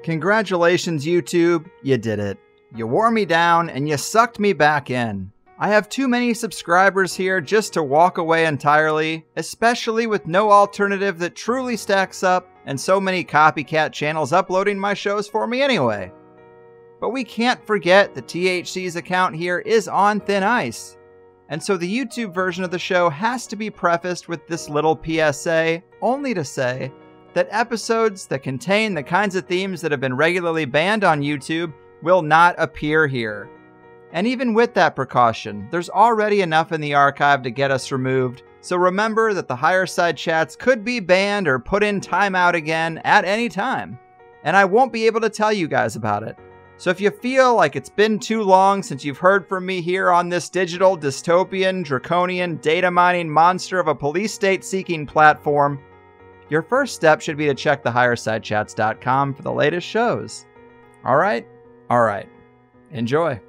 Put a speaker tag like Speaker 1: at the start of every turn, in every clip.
Speaker 1: Congratulations, YouTube. You did it. You wore me down and you sucked me back in. I have too many subscribers here just to walk away entirely, especially with no alternative that truly stacks up and so many copycat channels uploading my shows for me anyway. But we can't forget that THC's account here is on thin ice. And so the YouTube version of the show has to be prefaced with this little PSA, only to say that episodes that contain the kinds of themes that have been regularly banned on YouTube will not appear here. And even with that precaution, there's already enough in the archive to get us removed, so remember that the higher side chats could be banned or put in timeout again at any time. And I won't be able to tell you guys about it. So if you feel like it's been too long since you've heard from me here on this digital, dystopian, draconian, data mining monster of a police state seeking platform, your first step should be to check the highersidechats.com for the latest shows. All right? Enjoy.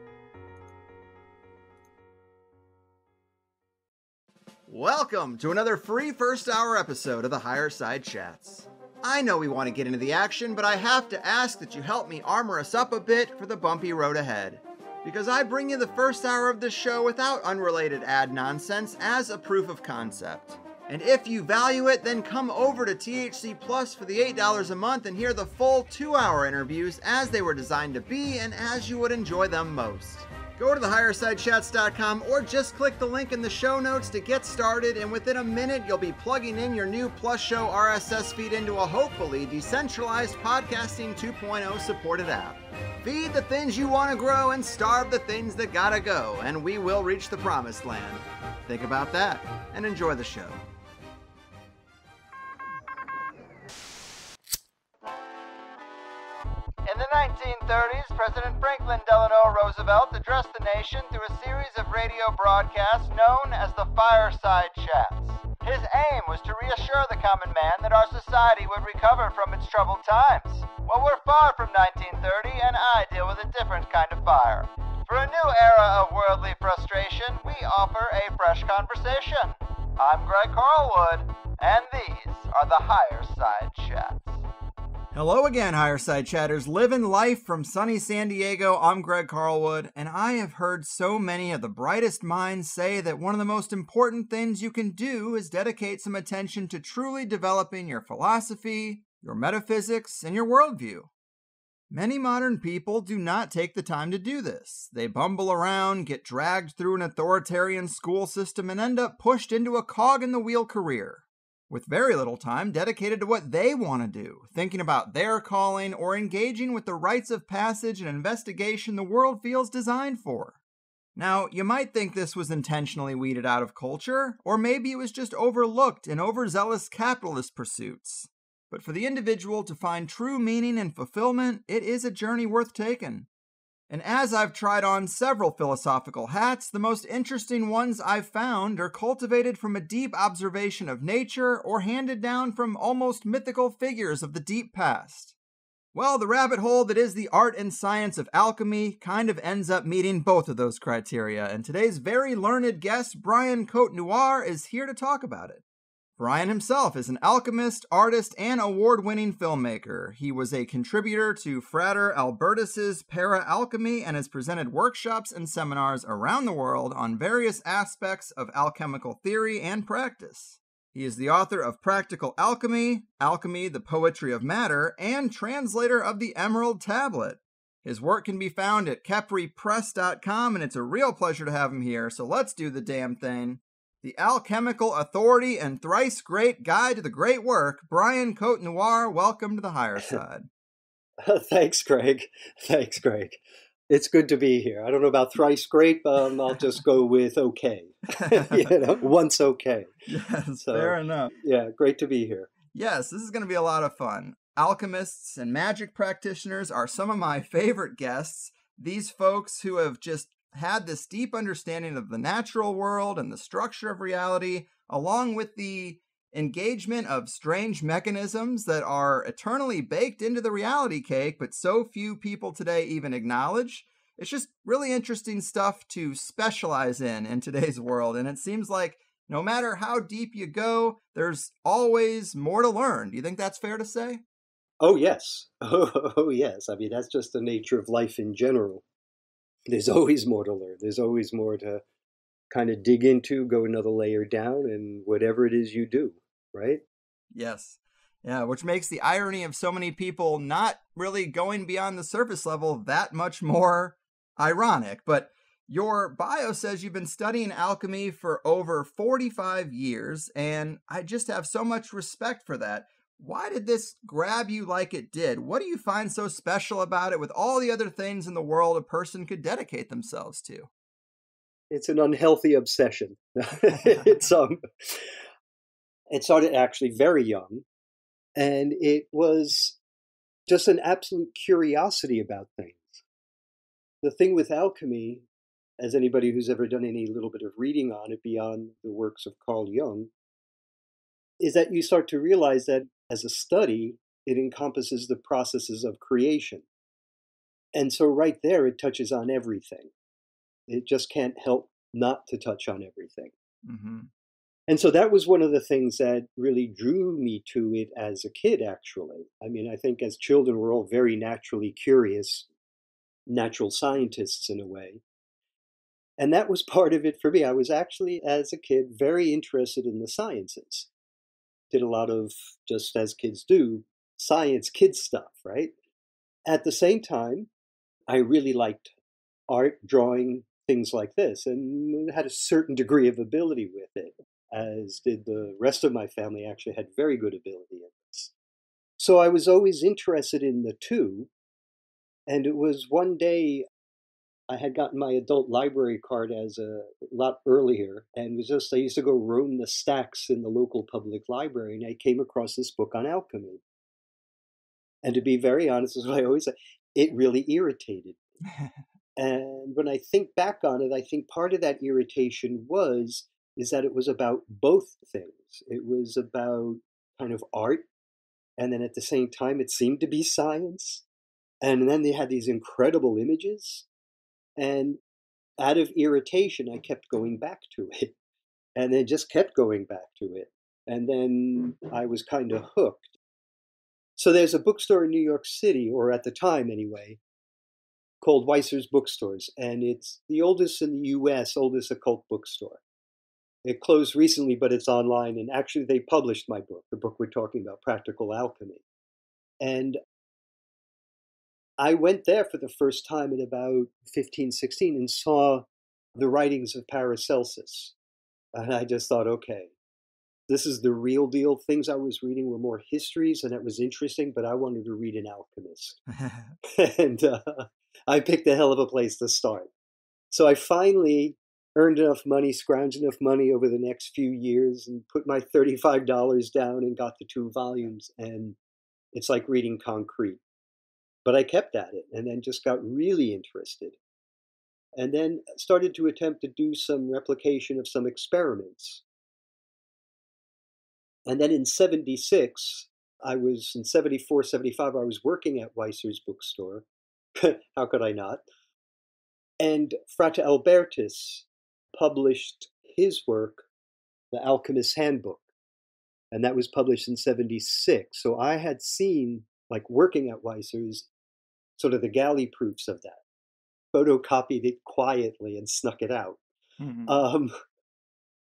Speaker 1: Welcome to another free first hour episode of the Higher Side Chats. I know we want to get into the action, but I have to ask that you help me armor us up a bit for the bumpy road ahead. Because I bring you the first hour of this show without unrelated ad nonsense as a proof of concept. And if you value it, then come over to THC Plus for the $8 a month and hear the full 2-hour interviews as they were designed to be and as you would enjoy them most. Go to thehighersidechats.com or just click the link in the show notes to get started, and within a minute you'll be plugging in your new Plus Show RSS feed into a hopefully decentralized podcasting 2.0 supported app. Feed the things you want to grow and starve the things that gotta go, and we will reach the promised land. Think about that and enjoy the show.
Speaker 2: In the 1930s, President Franklin Delano Roosevelt addressed the nation through a series of radio broadcasts known as the Fireside Chats. His aim was to reassure the common man that our society would recover from its troubled times. Well, we're far from 1930, and I deal with a different kind of fire. For a new era of worldly frustration, we offer a fresh conversation. I'm Greg Carlwood, and these are the Higher Side Chats.
Speaker 1: Hello again, Higher Side Chatters. Living life from sunny San Diego, I'm Greg Carlwood, and I have heard so many of the brightest minds say that one of the most important things you can do is dedicate some attention to truly developing your philosophy, your metaphysics, and your worldview. Many modern people do not take the time to do this. They bumble around, get dragged through an authoritarian school system, and end up pushed into a cog-in-the-wheel career, with very little time dedicated to what they want to do, thinking about their calling, or engaging with the rites of passage and investigation the world feels designed for. Now, you might think this was intentionally weeded out of culture, or maybe it was just overlooked in overzealous capitalist pursuits. But for the individual to find true meaning and fulfillment, it is a journey worth taking. And as I've tried on several philosophical hats, the most interesting ones I've found are cultivated from a deep observation of nature or handed down from almost mythical figures of the deep past. Well, the rabbit hole that is the art and science of alchemy kind of ends up meeting both of those criteria, and today's very learned guest, Brian Cotnoir, is here to talk about it. Brian himself is an alchemist, artist, and award-winning filmmaker. He was a contributor to Frater Albertus's Para-Alchemy and has presented workshops and seminars around the world on various aspects of alchemical theory and practice. He is the author of Practical Alchemy, Alchemy, the Poetry of Matter, and translator of the Emerald Tablet. His work can be found at KhepriPress.com, and it's a real pleasure to have him here, so let's do the damn thing. The alchemical authority and thrice great guide to the great work, Brian Cotnoir, welcome to the Higher Side.
Speaker 3: Thanks, Greg. It's good to be here. I don't know about thrice great, but I'll just go with okay. Once okay.
Speaker 1: Yes, fair enough.
Speaker 3: Yeah, great to be here.
Speaker 1: Yes, this is going to be a lot of fun. Alchemists and magic practitioners are some of my favorite guests. These folks who have just had this deep understanding of the natural world and the structure of reality, along with the engagement of strange mechanisms that are eternally baked into the reality cake, but so few people today even acknowledge. It's just really interesting stuff to specialize in today's world, and it seems like no matter how deep you go, there's always more to learn. Do you think that's fair to say?
Speaker 3: Oh, yes. Oh, yes. I mean, that's just the nature of life in general. There's always more to learn. There's always more to kind of dig into, go another layer down, and whatever it is you do, right?
Speaker 1: Yes. Yeah, which makes the irony of so many people not really going beyond the surface level that much more ironic. But your bio says you've been studying alchemy for over 45 years, and I just have so much respect for that. Why did this grab you like it did? What do you find so special about it with all the other things in the world a person could dedicate themselves to?
Speaker 3: It's an unhealthy obsession. It started actually very young, and it was just an absolute curiosity about things. The thing with alchemy, as anybody who's ever done any little bit of reading on it beyond the works of Carl Jung, is that you start to realize that as a study, it encompasses the processes of creation. And so right there, it touches on everything. It just can't help not to touch on everything.
Speaker 1: Mm-hmm.
Speaker 3: And so that was one of the things that really drew me to it as a kid, actually. I mean, I think as children, we're all very naturally curious, natural scientists in a way. And that was part of it for me. I was actually, as a kid, very interested in the sciences. Did a lot of, just as kids do, science kid stuff, right? At the same time, I really liked art, drawing, things like this, and had a certain degree of ability with it, as did the rest of my family, actually had very good ability in this. So I was always interested in the two, and it was one day I had gotten my adult library card as a lot earlier, and was just I used to go roam the stacks in the local public library, and I came across this book on alchemy. And to be very honest, as I always say, it really irritated me. And when I think back on it, I think part of that irritation is that it was about both things. It was about kind of art, and then at the same time, it seemed to be science. And then they had these incredible images, and out of irritation, I kept going back to it, and then just kept going back to it. And then I was kind of hooked. So there's a bookstore in New York City, or at the time anyway, called Weiser's Bookstores, and it's the oldest in the US, oldest occult bookstore. It closed recently, but it's online, and actually they published my book, the book we're talking about, Practical Alchemy. And I went there for the first time at about 15, 16 and saw the writings of Paracelsus. And I just thought, okay, this is the real deal. Things I was reading were more histories, and it was interesting, but I wanted to read an alchemist. And I picked a hell of a place to start. So I finally earned enough money, scrounged enough money over the next few years, and put my $35 down and got the 2 volumes. And it's like reading concrete. But I kept at it, and then just got really interested. And then started to attempt to do some replication of some experiments. And then in 76, in 74, 75, I was working at Weiser's bookstore. How could I not? And Frate Albertus published his work, The Alchemist's Handbook. And that was published in 76. So I had seen, like working at Weiser's, sort of the galley proofs of that, photocopied it quietly and snuck it out. Mm-hmm.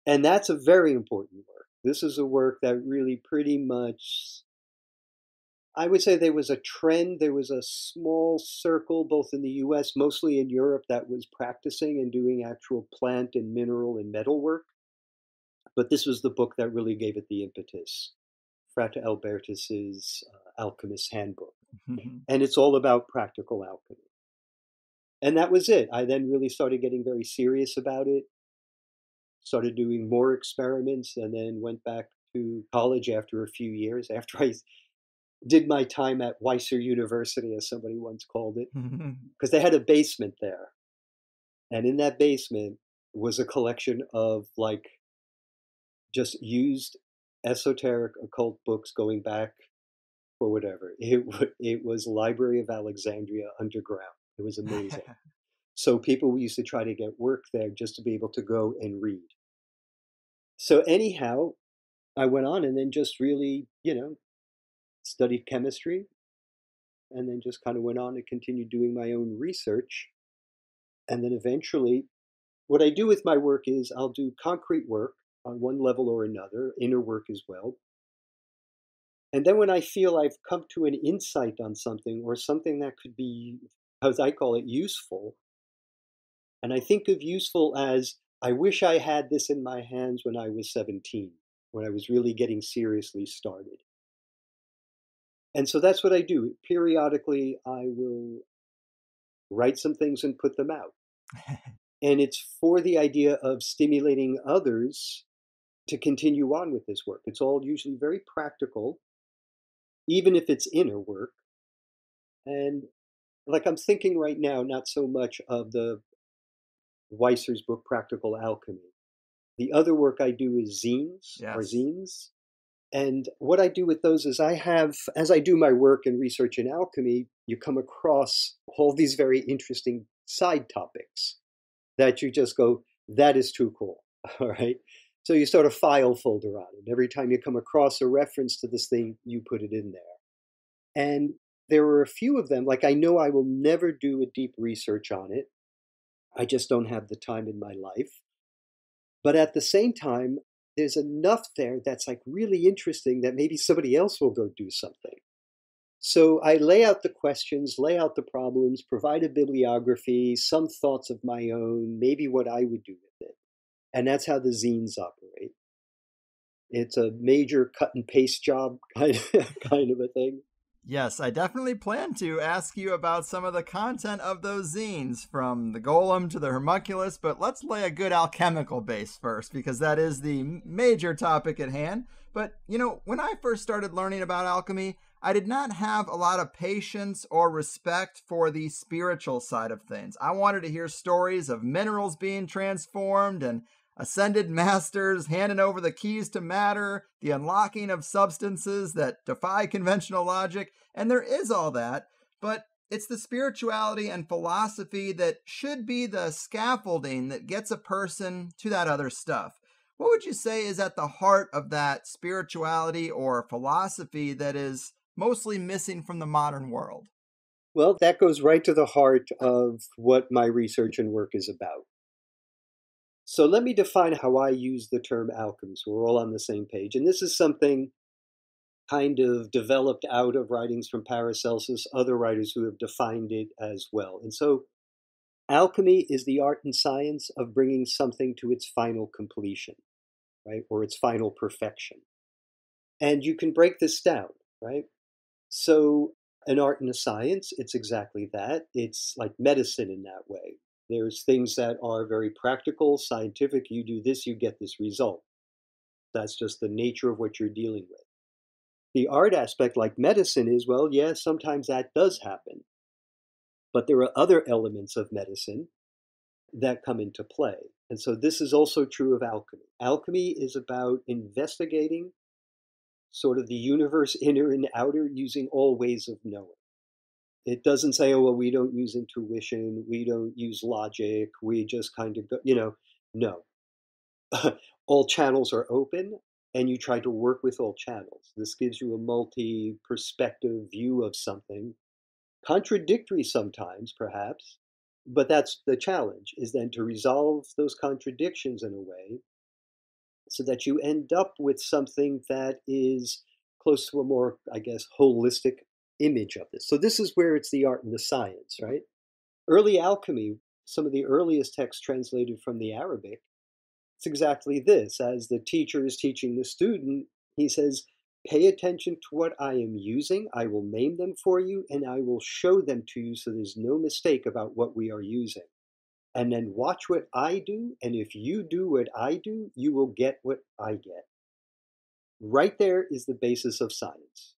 Speaker 3: And that's a very important work. This is a work that really pretty much, I would say there was a trend, there was a small circle, both in the US, mostly in Europe, that was practicing and doing actual plant and mineral and metal work. But this was the book that really gave it the impetus. Frate Albertus's Alchemist's Handbook. Mm-hmm. And it's all about practical alchemy. And that was it. I then really started getting very serious about it, started doing more experiments, and then went back to college after a few years, after I did my time at Weiser University, as somebody once called it, because they had a basement there. And in that basement was a collection of like just used esoteric occult books going back for whatever. It was Library of Alexandria underground. It was amazing. So people used to try to get work there just to be able to go and read. So anyhow, I went on and then just really, studied chemistry, and then just kind of went on to continue doing my own research. And then eventually, what I do with my work is I'll do concrete work on one level or another, inner work as well. And then when I feel I've come to an insight on something or something that could be, as I call it, useful, and I think of useful as I wish I had this in my hands when I was 17, when I was really getting seriously started. And so that's what I do. Periodically, I will write some things and put them out. And it's for the idea of stimulating others to continue on with this work. It's all usually very practical, even if it's inner work. And like I'm thinking right now, not so much of the Weisser's book, Practical Alchemy. The other work I do is zines, or
Speaker 1: Yes.
Speaker 3: zines. And what I do with those is I have, as I do my work and research in alchemy, you come across all these very interesting side topics that you just go, that is too cool. All right. So you start a file folder on it. Every time you come across a reference to this thing, you put it in there. And there were a few of them, like I know I will never do a deep research on it. I just don't have the time in my life. But at the same time, there's enough there that's like really interesting that maybe somebody else will go do something. So I lay out the questions, lay out the problems, provide a bibliography, some thoughts of my own, maybe what I would do with it. And that's how the zines operate. It's a major cut and paste job kind of a thing.
Speaker 1: Yes, I definitely plan to ask you about some of the content of those zines, from the golem to the homunculus, but let's lay a good alchemical base first, because that is the major topic at hand. But, when I first started learning about alchemy, I did not have a lot of patience or respect for the spiritual side of things. I wanted to hear stories of minerals being transformed and ascended masters handing over the keys to matter, the unlocking of substances that defy conventional logic, and there is all that, but it's the spirituality and philosophy that should be the scaffolding that gets a person to that other stuff. What would you say is at the heart of that spirituality or philosophy that is mostly missing from the modern world?
Speaker 3: Well, that goes right to the heart of what my research and work is about. So let me define how I use the term alchemy so we're all on the same page. And this is something kind of developed out of writings from Paracelsus, other writers who have defined it as well. And so alchemy is the art and science of bringing something to its final completion, right? Or its final perfection. And you can break this down, right? So an art and a science, it's exactly that. It's like medicine in that way. There's things that are very practical, scientific. You do this, you get this result. That's just the nature of what you're dealing with. The art aspect, like medicine, is, well, yeah, sometimes that does happen. But there are other elements of medicine that come into play. And so this is also true of alchemy. Alchemy is about investigating sort of the universe, inner and outer, using all ways of knowing. It doesn't say, oh, well, we don't use intuition, we don't use logic, we just kind of go, no. All channels are open, and you try to work with all channels. This gives you a multi-perspective view of something, contradictory sometimes, perhaps, but that's the challenge, is then to resolve those contradictions in a way so that you end up with something that is close to a more, I guess, holistic image of this. So this is where it's the art and the science, right? Early alchemy, some of the earliest texts translated from the Arabic, it's exactly this. As the teacher is teaching the student, he says, pay attention to what I am using. I will name them for you, and I will show them to you so there's no mistake about what we are using. And then watch what I do, and if you do what I do, you will get what I get. Right there is the basis of science.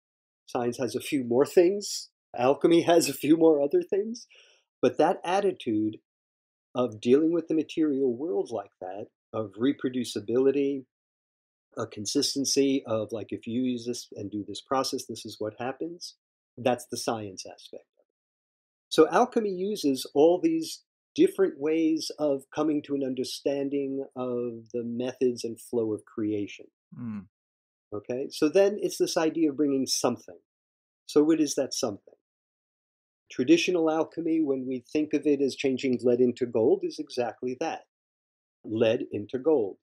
Speaker 3: Science has a few more things. Alchemy has a few more other things. But that attitude of dealing with the material world like that, of reproducibility, a consistency of like, if you use this and do this process, this is what happens. That's the science aspect of it. So alchemy uses all these different ways of coming to an understanding of the methods and flow of creation.
Speaker 1: Mm.
Speaker 3: Okay, so then it's this idea of bringing something. So what is that something? Traditional alchemy, when we think of it as changing lead into gold, is exactly that. Lead into gold.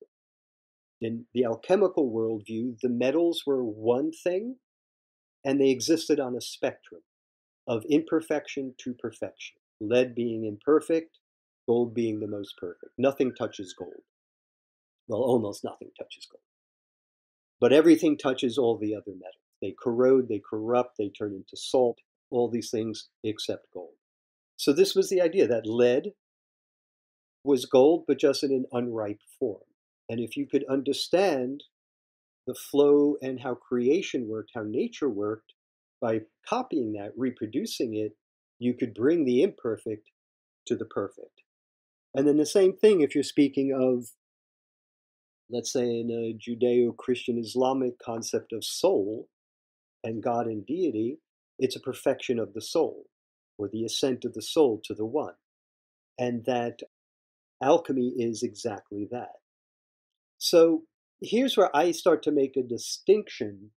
Speaker 3: In the alchemical worldview, the metals were one thing, and they existed on a spectrum of imperfection to perfection. Lead being imperfect, gold being the most perfect. Nothing touches gold. Well, almost nothing touches gold. But everything touches all the other metals. They corrode, they corrupt, they turn into salt, all these things except gold. So this was the idea that lead was gold, but just in an unripe form. And if you could understand the flow and how creation worked, how nature worked, by copying that, reproducing it, you could bring the imperfect to the perfect. And then the same thing if you're speaking of, let's say, in a Judeo-Christian Islamic concept of soul and God and deity, it's a perfection of the soul, or the ascent of the soul to the one. And that alchemy is exactly that. So here's where I start to make a distinction.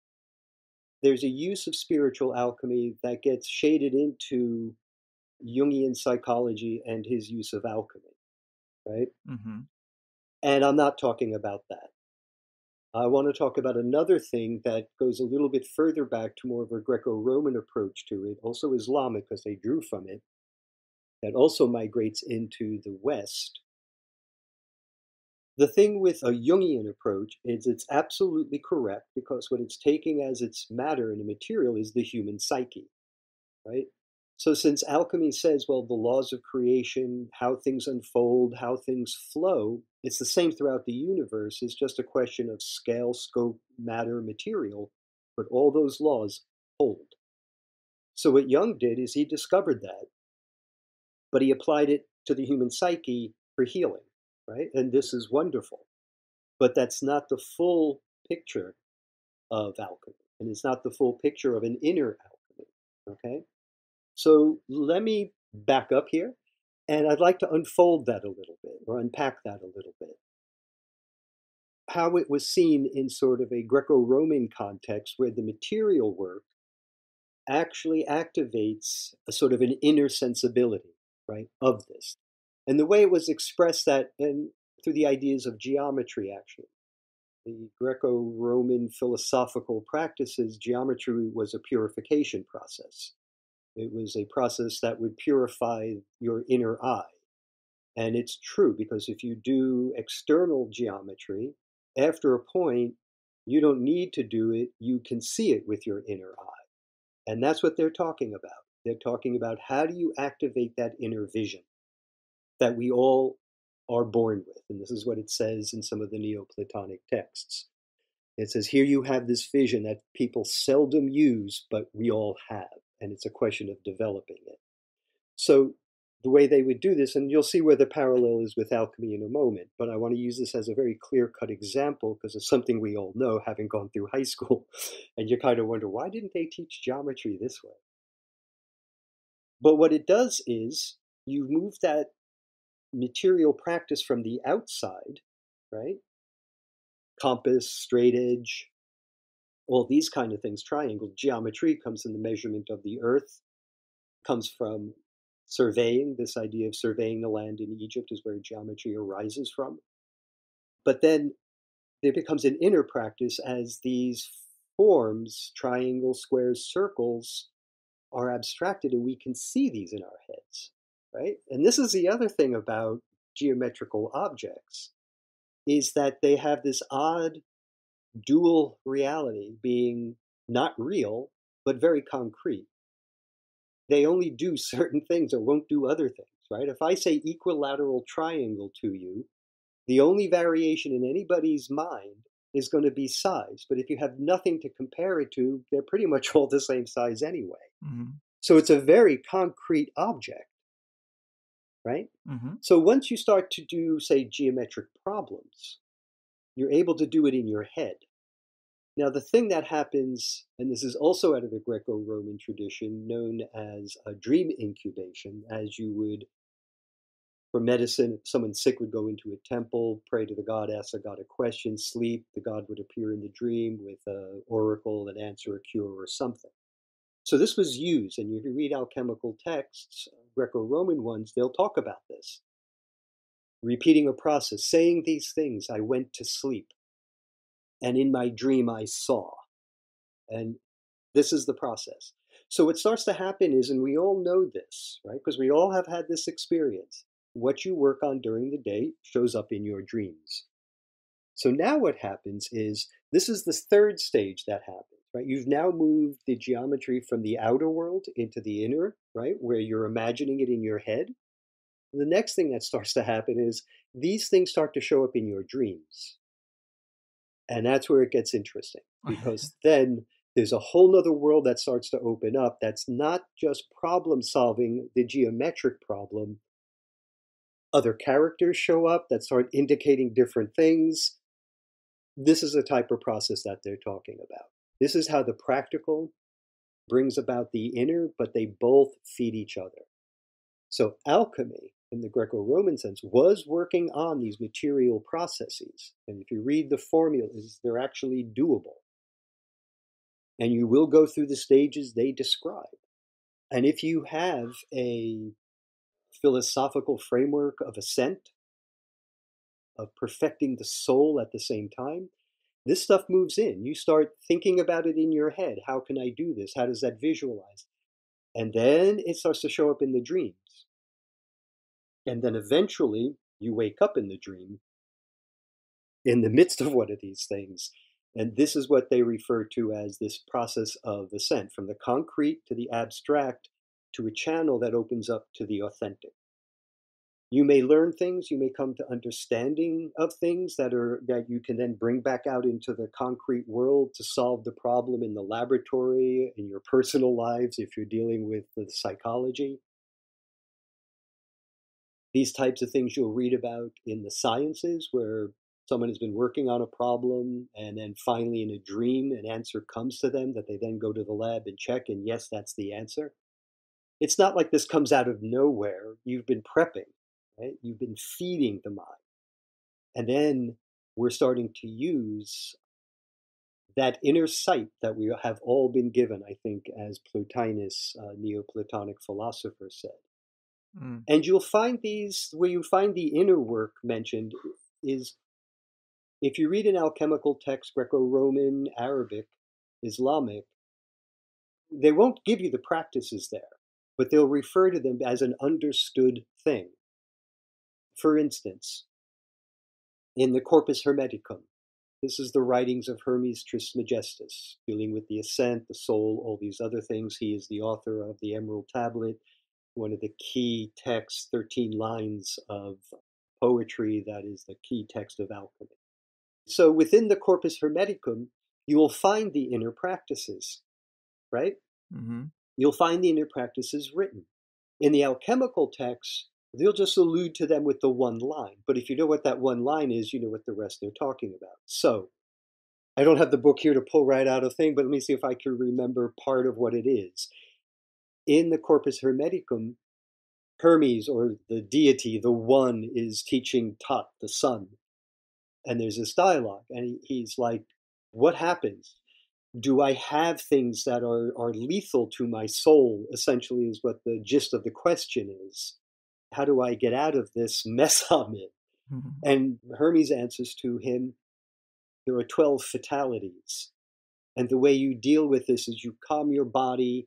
Speaker 3: There's a use of spiritual alchemy that gets shaded into Jungian psychology and his use of alchemy, right?
Speaker 1: Mm-hmm.
Speaker 3: And I'm not talking about that. I want to talk about another thing that goes a little bit further back to more of a Greco-Roman approach to it, also Islamic because they drew from it, that also migrates into the West. The thing with a Jungian approach is it's absolutely correct because what it's taking as its matter and material is the human psyche, right? So since alchemy says, well, the laws of creation, how things unfold, how things flow, it's the same throughout the universe. It's just a question of scale, scope, matter, material, but all those laws hold. So what Jung did is he discovered that, but he applied it to the human psyche for healing, right? And this is wonderful. But that's not the full picture of alchemy, and it's not the full picture of an inner alchemy, okay? So let me back up here, and I'd like to unfold that a little bit, or unpack that a little bit. How it was seen in sort of a Greco-Roman context where the material work actually activates a sort of an inner sensibility, right, of this. And the way it was expressed that and through the ideas of geometry, actually. The Greco-Roman philosophical practices, geometry was a purification process. It was a process that would purify your inner eye. And it's true because if you do external geometry, after a point, you don't need to do it. You can see it with your inner eye. And that's what they're talking about. They're talking about how do you activate that inner vision that we all are born with. And this is what it says in some of the Neoplatonic texts. It says, here you have this vision that people seldom use, but we all have. And it's a question of developing it. So the way they would do this, and you'll see where the parallel is with alchemy in a moment, but I want to use this as a very clear-cut example because it's something we all know, having gone through high school. And you kind of wonder, why didn't they teach geometry this way? But what it does is you move that material practice from the outside, right? Compass, straight edge, all these kind of things, triangle. Geometry comes in the measurement of the earth, comes from surveying. This idea of surveying the land in Egypt is where geometry arises from. But then there becomes an inner practice as these forms, triangles, squares, circles, are abstracted and we can see these in our heads, right? And this is the other thing about geometrical objects, is that they have this odd dual reality, being not real, but very concrete. They only do certain things or won't do other things, right? If I say equilateral triangle to you, the only variation in anybody's mind is going to be size. But if you have nothing to compare it to, they're pretty much all the same size anyway.
Speaker 1: Mm-hmm.
Speaker 3: So it's a very concrete object, right?
Speaker 1: Mm-hmm.
Speaker 3: So once you start to do, say, geometric problems, you're able to do it in your head. Now, the thing that happens, and this is also out of the Greco-Roman tradition, known as a dream incubation, as you would, for medicine, if someone sick would go into a temple, pray to the god, ask the god a question, sleep, the god would appear in the dream with an oracle and answer a cure or something. So this was used, and if you read alchemical texts, Greco-Roman ones, they'll talk about this. Repeating a process, saying these things, I went to sleep, and in my dream I saw. And this is the process. So what starts to happen is, and we all know this, right? Because we all have had this experience. What you work on during the day shows up in your dreams. So now what happens is, this is the third stage that happens, right? You've now moved the geometry from the outer world into the inner, right? Where you're imagining it in your head. The next thing that starts to happen is these things start to show up in your dreams. And that's where it gets interesting, because then there's a whole nother world that starts to open up that's not just problem solving the geometric problem. Other characters show up that start indicating different things. This is the type of process that they're talking about. This is how the practical brings about the inner, but they both feed each other. So alchemy, in the Greco-Roman sense, was working on these material processes. And if you read the formulas, they're actually doable. And you will go through the stages they describe. And if you have a philosophical framework of ascent, of perfecting the soul at the same time, this stuff moves in. You start thinking about it in your head. How can I do this? How does that visualize? And then it starts to show up in the dreams. And then eventually you wake up in the dream in the midst of one of these things. And this is what they refer to as this process of ascent, from the concrete to the abstract to a channel that opens up to the authentic. You may learn things, you may come to understanding of things that you can then bring back out into the concrete world to solve the problem in the laboratory, in your personal lives, if you're dealing with the psychology. These types of things you'll read about in the sciences, where someone has been working on a problem and then finally in a dream an answer comes to them that they then go to the lab and check, and yes, that's the answer. It's not like this comes out of nowhere. You've been prepping, right? You've been feeding the mind. And then we're starting to use that inner sight that we have all been given, I think, as Plotinus, Neoplatonic philosopher, said.
Speaker 1: Mm.
Speaker 3: And you'll find these, where you find the inner work mentioned is, if you read an alchemical text, Greco-Roman, Arabic, Islamic, they won't give you the practices there, but they'll refer to them as an understood thing. For instance, in the Corpus Hermeticum, this is the writings of Hermes Trismegistus, dealing with the ascent, the soul, all these other things. He is the author of the Emerald Tablet, one of the key texts, 13 lines of poetry that is the key text of alchemy. So within the Corpus Hermeticum, you will find the inner practices, right?
Speaker 1: Mm-hmm.
Speaker 3: You'll find the inner practices written. In the alchemical texts, they'll just allude to them with the one line. But if you know what that one line is, you know what the rest they're talking about. So I don't have the book here to pull right out of thing, but let me see if I can remember part of what it is. In the Corpus Hermeticum, Hermes, or the deity, the one, is teaching Tot, the sun. And there's this dialogue, and he's like, what happens? Do I have things that are lethal to my soul, essentially, is what the gist of the question is. How do I get out of this mess I'm in?
Speaker 1: Mm-hmm.
Speaker 3: And Hermes answers to him, there are 12 fatalities. And the way you deal with this is you calm your body,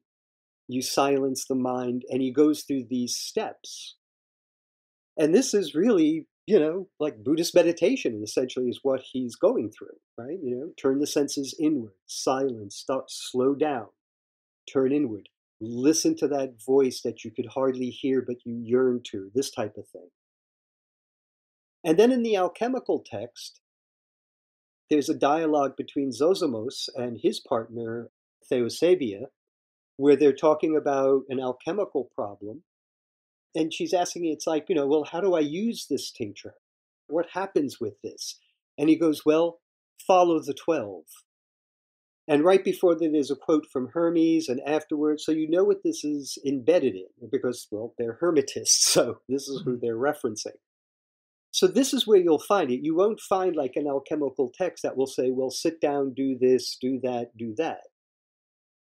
Speaker 3: you silence the mind, and he goes through these steps. And this is really, like Buddhist meditation, essentially, is what he's going through, right? Turn the senses inward, silence, stop, slow down, turn inward, listen to that voice that you could hardly hear but you yearn to, this type of thing. And then in the alchemical text, there's a dialogue between Zosimos and his partner, Theosebia, where they're talking about an alchemical problem. And she's asking me, it's like, well, how do I use this tincture? What happens with this? And he goes, well, follow the 12. And right before that, there's a quote from Hermes, and afterwards, so you know what this is embedded in, because, well, they're Hermetists, so this is who they're referencing. So this is where you'll find it. You won't find like an alchemical text that will say, well, sit down, do this, do that, do that.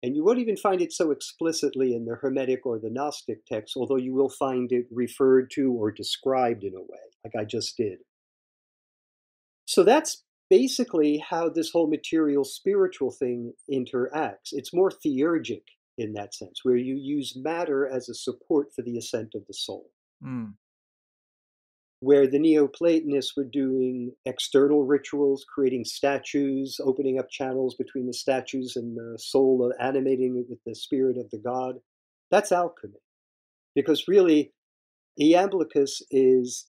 Speaker 3: And you won't even find it so explicitly in the Hermetic or the Gnostic texts, although you will find it referred to or described in a way, like I just did. So that's basically how this whole material spiritual thing interacts. It's more theurgic in that sense, where you use matter as a support for the ascent of the soul. Where the Neoplatonists were doing external rituals, creating statues, opening up channels between the statues and the soul, animating it with the spirit of the god. That's alchemy. Because really, Iamblichus is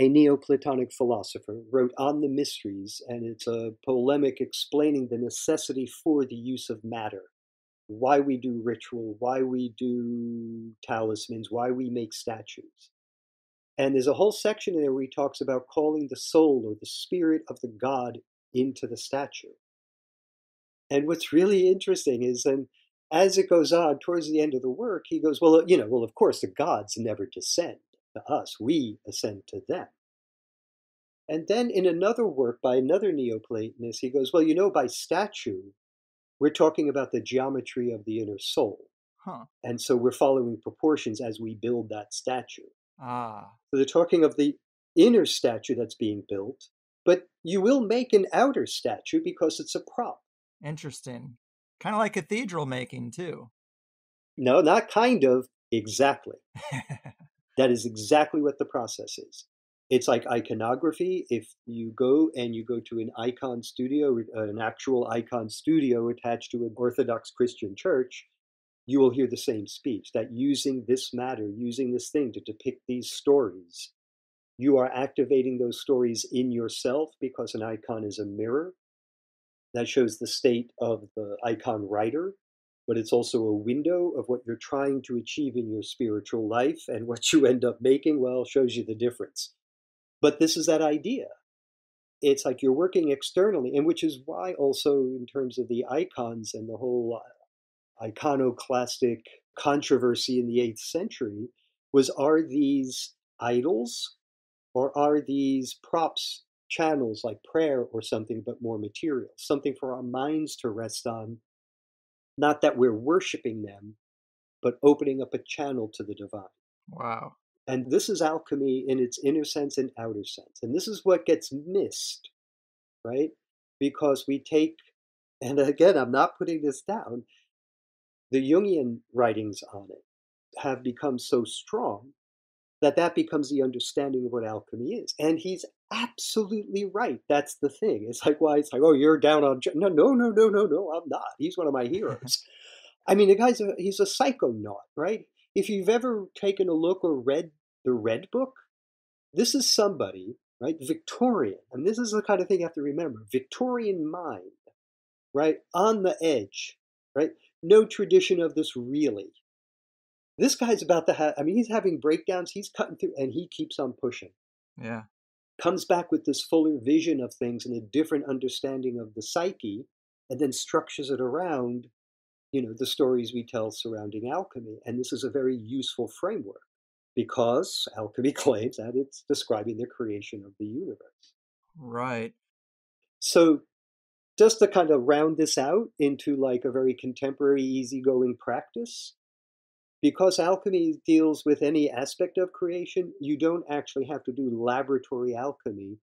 Speaker 3: a Neoplatonic philosopher, wrote On the Mysteries, and it's a polemic explaining the necessity for the use of matter. Why we do ritual, why we do talismans, why we make statues. And there's a whole section in there where he talks about calling the soul or the spirit of the god into the statue. And what's really interesting is, and as it goes on towards the end of the work, he goes, well, of course, the gods never descend to us. We ascend to them. And then in another work by another Neoplatonist, he goes, well, by statue, we're talking about the geometry of the inner soul. And so we're following proportions as we build that statue. So they're talking of the inner statue that's being built, but you will make an outer statue because it's a prop.
Speaker 1: Interesting. Kind of like cathedral making, too.
Speaker 3: No, not kind of. Exactly. That is exactly what the process is. It's like iconography. If you go to an icon studio, an actual icon studio attached to an Orthodox Christian church, you will hear the same speech, that using this matter, using this thing to depict these stories, you are activating those stories in yourself, because an icon is a mirror that shows the state of the icon writer, but it's also a window of what you're trying to achieve in your spiritual life, and what you end up making, well, shows you the difference. But this is that idea. It's like you're working externally, and which is why also in terms of the icons and the whole iconoclastic controversy in the 8th century was, are these idols or are these props, channels like prayer or something, but more material, something for our minds to rest on, not that we're worshiping them, but opening up a channel to the divine.
Speaker 1: Wow.
Speaker 3: And this is alchemy in its inner sense and outer sense. And this is what gets missed, right? Because we take, and again, I'm not putting this down, the Jungian writings on it have become so strong that becomes the understanding of what alchemy is. And he's absolutely right. That's the thing. It's like, why? It's like, oh, you're down on... No, I'm not. He's one of my heroes. I mean, he's a psychonaut, right? If you've ever taken a look or read the Red Book, this is somebody, right? Victorian. And this is the kind of thing you have to remember. Victorian mind, right? On the edge, right? No tradition of this really. This guy's about to have, he's having breakdowns, he's cutting through, and he keeps on pushing.
Speaker 1: Yeah.
Speaker 3: Comes back with this fuller vision of things and a different understanding of the psyche, and then structures it around, the stories we tell surrounding alchemy. And this is a very useful framework, because alchemy claims that it's describing the creation of the universe.
Speaker 1: Right.
Speaker 3: So just to kind of round this out into like a very contemporary, easygoing practice, because alchemy deals with any aspect of creation, you don't actually have to do laboratory alchemy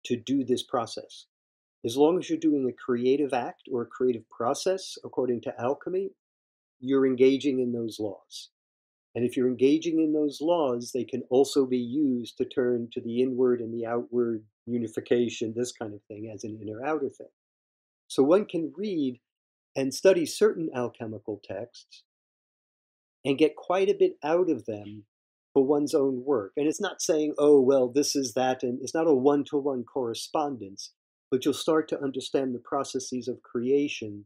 Speaker 3: to do this process. As long as you're doing a creative act or a creative process according to alchemy, you're engaging in those laws. And if you're engaging in those laws, they can also be used to turn to the inward and the outward unification, this kind of thing, as an inner-outer thing. So one can read and study certain alchemical texts and get quite a bit out of them for one's own work. And it's not saying, oh, well, this is that, and it's not a one-to-one correspondence, but you'll start to understand the processes of creation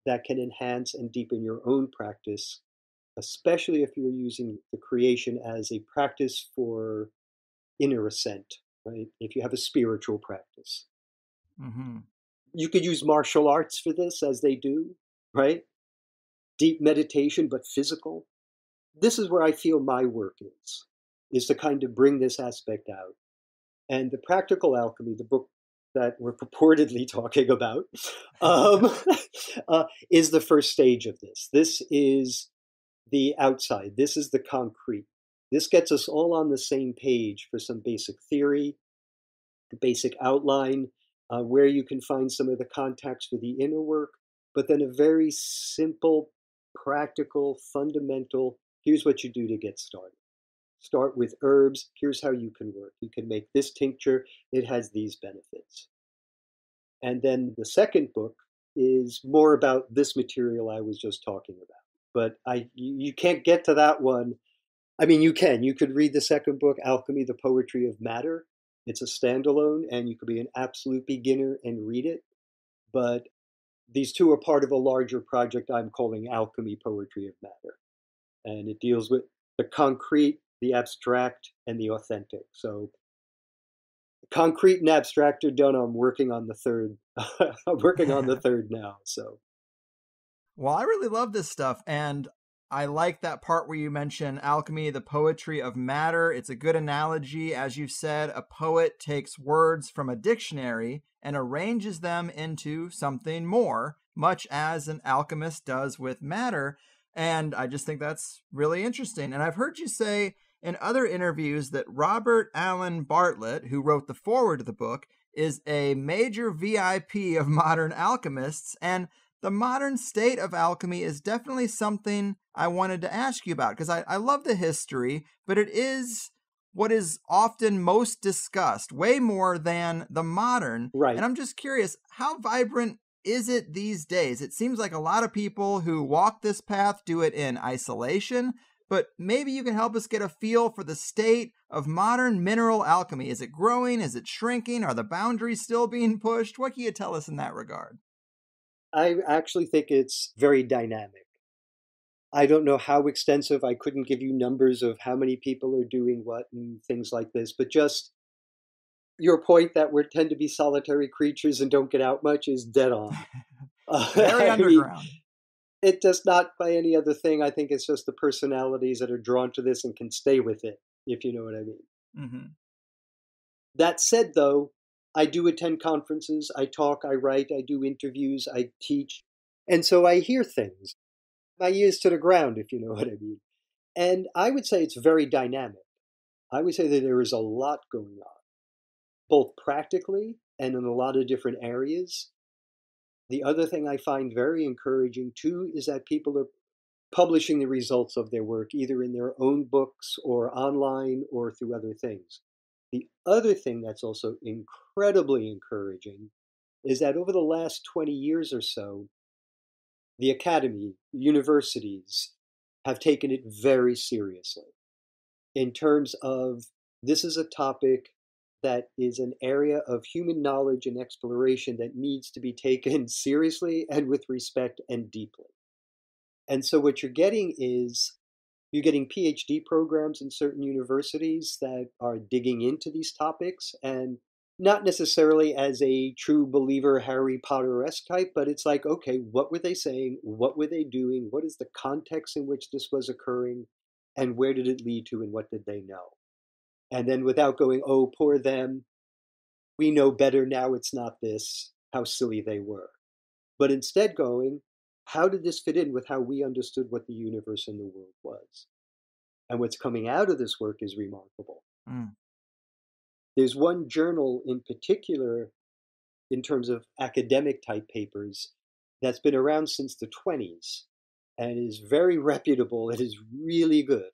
Speaker 3: that can enhance and deepen your own practice, especially if you're using the creation as a practice for inner ascent, right? If you have a spiritual practice.
Speaker 1: Mm-hmm.
Speaker 3: You could use martial arts for this, as they do, right? Deep meditation, but physical. This is where I feel my work is to kind of bring this aspect out. And the Practical Alchemy, the book that we're purportedly talking about, um, is the first stage of this. This is the outside. This is the concrete. This gets us all on the same page for some basic theory, the basic outline, where you can find some of the contacts for the inner work, but then a very simple, practical, fundamental, here's what you do to get started. Start with herbs. Here's how you can work. You can make this tincture. It has these benefits. And then the second book is more about this material I was just talking about. But you can't get to that one. I mean, you can. You could read the second book, Alchemy, the Poetry of Matter. It's a standalone, and you could be an absolute beginner and read it. But these two are part of a larger project I'm calling Alchemy, Poetry of Matter. And it deals with the concrete, the abstract, and the authentic. So concrete and abstract are done. I'm working on the third. I'm working on the third now. So,
Speaker 1: well, I really love this stuff, and I like that part where you mention alchemy, the poetry of matter. It's a good analogy. As you said, a poet takes words from a dictionary and arranges them into something more, much as an alchemist does with matter. And I just think that's really interesting. And I've heard you say in other interviews that Robert Allen Bartlett, who wrote the foreword to the book, is a major VIP of modern alchemists. And the modern state of alchemy is definitely something I wanted to ask you about, because I love the history, but it is what is often most discussed, way more than the modern.
Speaker 3: right.
Speaker 1: And I'm just curious, how vibrant is it these days? It seems like a lot of people who walk this path do it in isolation, but maybe you can help us get a feel for the state of modern mineral alchemy. Is it growing? Is it shrinking? Are the boundaries still being pushed? What can you tell us in that regard?
Speaker 3: I actually think it's very dynamic. I don't know how extensive. I couldn't give you numbers of how many people are doing what and things like this, but just your point that we tend to be solitary creatures and don't get out much is dead on.
Speaker 1: Very underground.
Speaker 3: It does not by any other thing. I think it's just the personalities that are drawn to this and can stay with it, if you know what I mean.
Speaker 1: Mm-hmm.
Speaker 3: That said, though, I do attend conferences, I talk, I write, I do interviews, I teach. And so I hear things. My ears to the ground, if you know what I mean. And I would say it's very dynamic. I would say that there is a lot going on, both practically and in a lot of different areas. The other thing I find very encouraging too is that people are publishing the results of their work either in their own books or online or through other things. The other thing that's also incredibly encouraging is that over the last 20 years or so, the academy, universities have taken it very seriously in terms of this is a topic that is an area of human knowledge and exploration that needs to be taken seriously and with respect and deeply. And so what you're getting is you're getting PhD programs in certain universities that are digging into these topics, and not necessarily as a true believer Harry Potter-esque type, but it's like, okay, what were they saying? What were they doing? What is the context in which this was occurring? And where did it lead to, and what did they know? And then without going, oh, poor them, we know better now, it's not this, how silly they were. But instead going, how did this fit in with how we understood what the universe and the world was? And what's coming out of this work is remarkable.
Speaker 1: Mm.
Speaker 3: There's one journal in particular, in terms of academic type papers, that's been around since the 20s and is very reputable. It is really good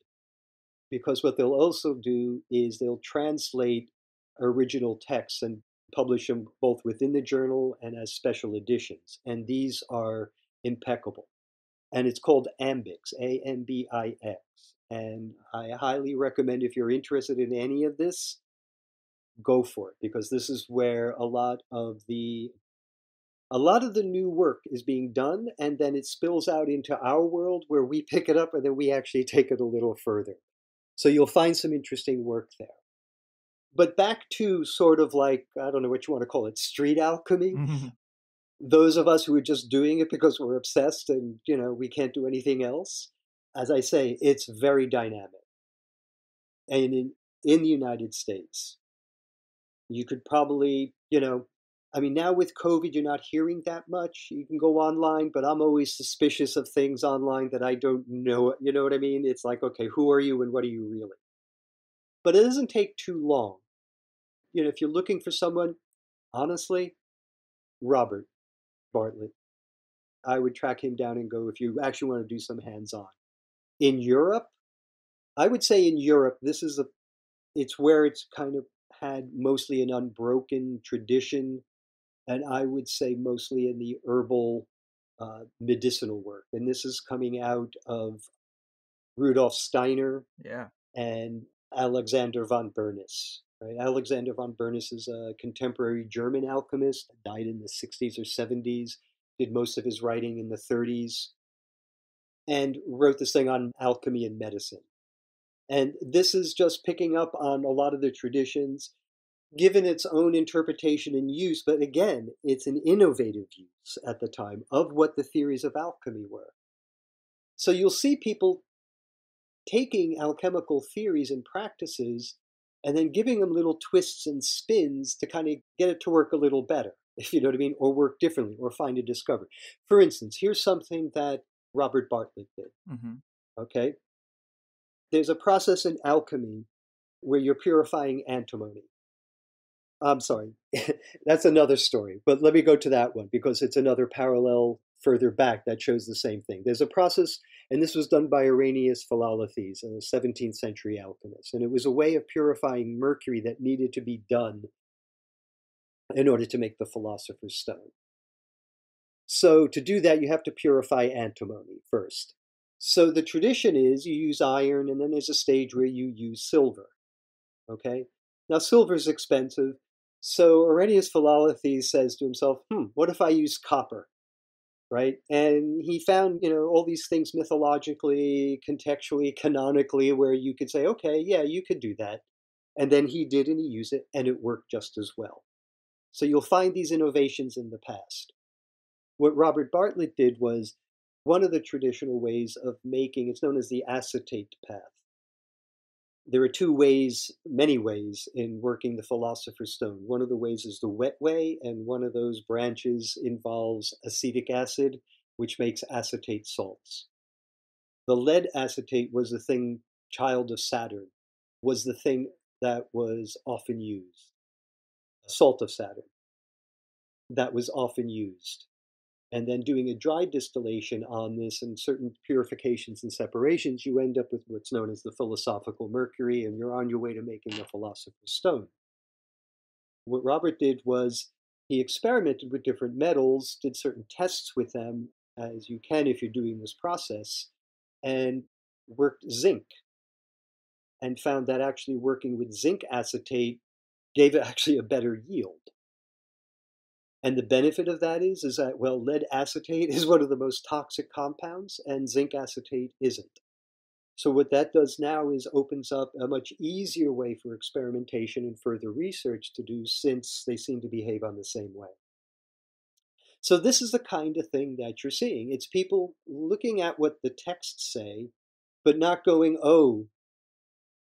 Speaker 3: because what they'll also do is they'll translate original texts and publish them both within the journal and as special editions. And these are impeccable. And it's called Ambix, Ambix. And I highly recommend, if you're interested in any of this, go for it, because this is where a lot of the new work is being done, and then it spills out into our world where we pick it up and then we actually take it a little further. So you'll find some interesting work there. But back to sort of like, I don't know what you want to call it, street alchemy.
Speaker 1: Mm-hmm.
Speaker 3: Those of us who are just doing it because we're obsessed and, we can't do anything else. As I say, it's very dynamic. And in the United States, you could probably, I mean, now with COVID, you're not hearing that much. You can go online, but I'm always suspicious of things online that I don't know. You know what I mean? It's like, okay, who are you and what are you really? But it doesn't take too long. You know, if you're looking for someone, honestly, Robert Bartlett, I would track him down and go if you actually want to do some hands-on. In Europe, I would say in Europe, it's where it's kind of had mostly an unbroken tradition, and I would say mostly in the herbal medicinal work. And this is coming out of Rudolf Steiner
Speaker 1: Yeah.
Speaker 3: and Alexander von Bernis. Right? Alexander von Bernis is a contemporary German alchemist, died in the 60s or 70s, did most of his writing in the 30s, and wrote this thing on alchemy and medicine. And this is just picking up on a lot of the traditions, given its own interpretation and use, but again, it's an innovative use at the time of what the theories of alchemy were. So you'll see people taking alchemical theories and practices and then giving them little twists and spins to kind of get it to work a little better, if you know what I mean, or work differently, or find a discovery. For instance, here's something that Robert Bartlett did.
Speaker 1: Mm-hmm.
Speaker 3: Okay? There's a process in alchemy where you're purifying antimony. I'm sorry, that's another story, but let me go to that one because it's another parallel further back that shows the same thing. There's a process, and this was done by Irenaeus Philalethes, a 17th century alchemist, and it was a way of purifying mercury that needed to be done in order to make the philosopher's stone. So to do that, you have to purify antimony first. So the tradition is you use iron, and then there's a stage where you use silver. Okay? Now, silver is expensive, so Irenaeus Philalethes says to himself, what if I use copper? Right? And he found, all these things mythologically, contextually, canonically, where you could say, okay, yeah, you could do that. And then he did, and he used it, and it worked just as well. So you'll find these innovations in the past. What Robert Bartlett did was one of the traditional ways of making, it's known as the acetate path. There are many ways in working the philosopher's stone. One of the ways is the wet way, and one of those branches involves acetic acid, which makes acetate salts. The lead acetate was the thing, child of Saturn, was the thing that was often used. Salt of Saturn, that was often used. And then doing a dry distillation on this and certain purifications and separations, you end up with what's known as the philosophical mercury, and you're on your way to making the philosopher's stone. What Robert did was he experimented with different metals, did certain tests with them, as you can if you're doing this process, and worked zinc, and found that actually working with zinc acetate gave it actually a better yield. And the benefit of that is that, well, lead acetate is one of the most toxic compounds, and zinc acetate isn't. So what that does now is opens up a much easier way for experimentation and further research to do, since they seem to behave on the same way. So this is the kind of thing that you're seeing. It's people looking at what the texts say, but not going,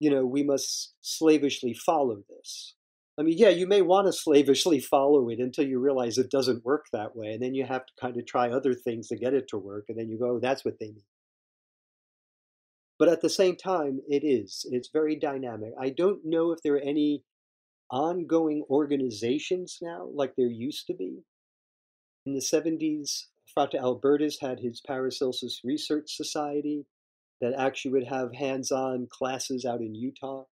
Speaker 3: we must slavishly follow this. I mean, yeah, you may want to slavishly follow it until you realize it doesn't work that way. And then you have to kind of try other things to get it to work. And then you go, that's what they need. But at the same time, it's very dynamic. I don't know if there are any ongoing organizations now like there used to be. In the 70s, Frate Albertus had his Paracelsus Research Society that actually would have hands-on classes out in Utah.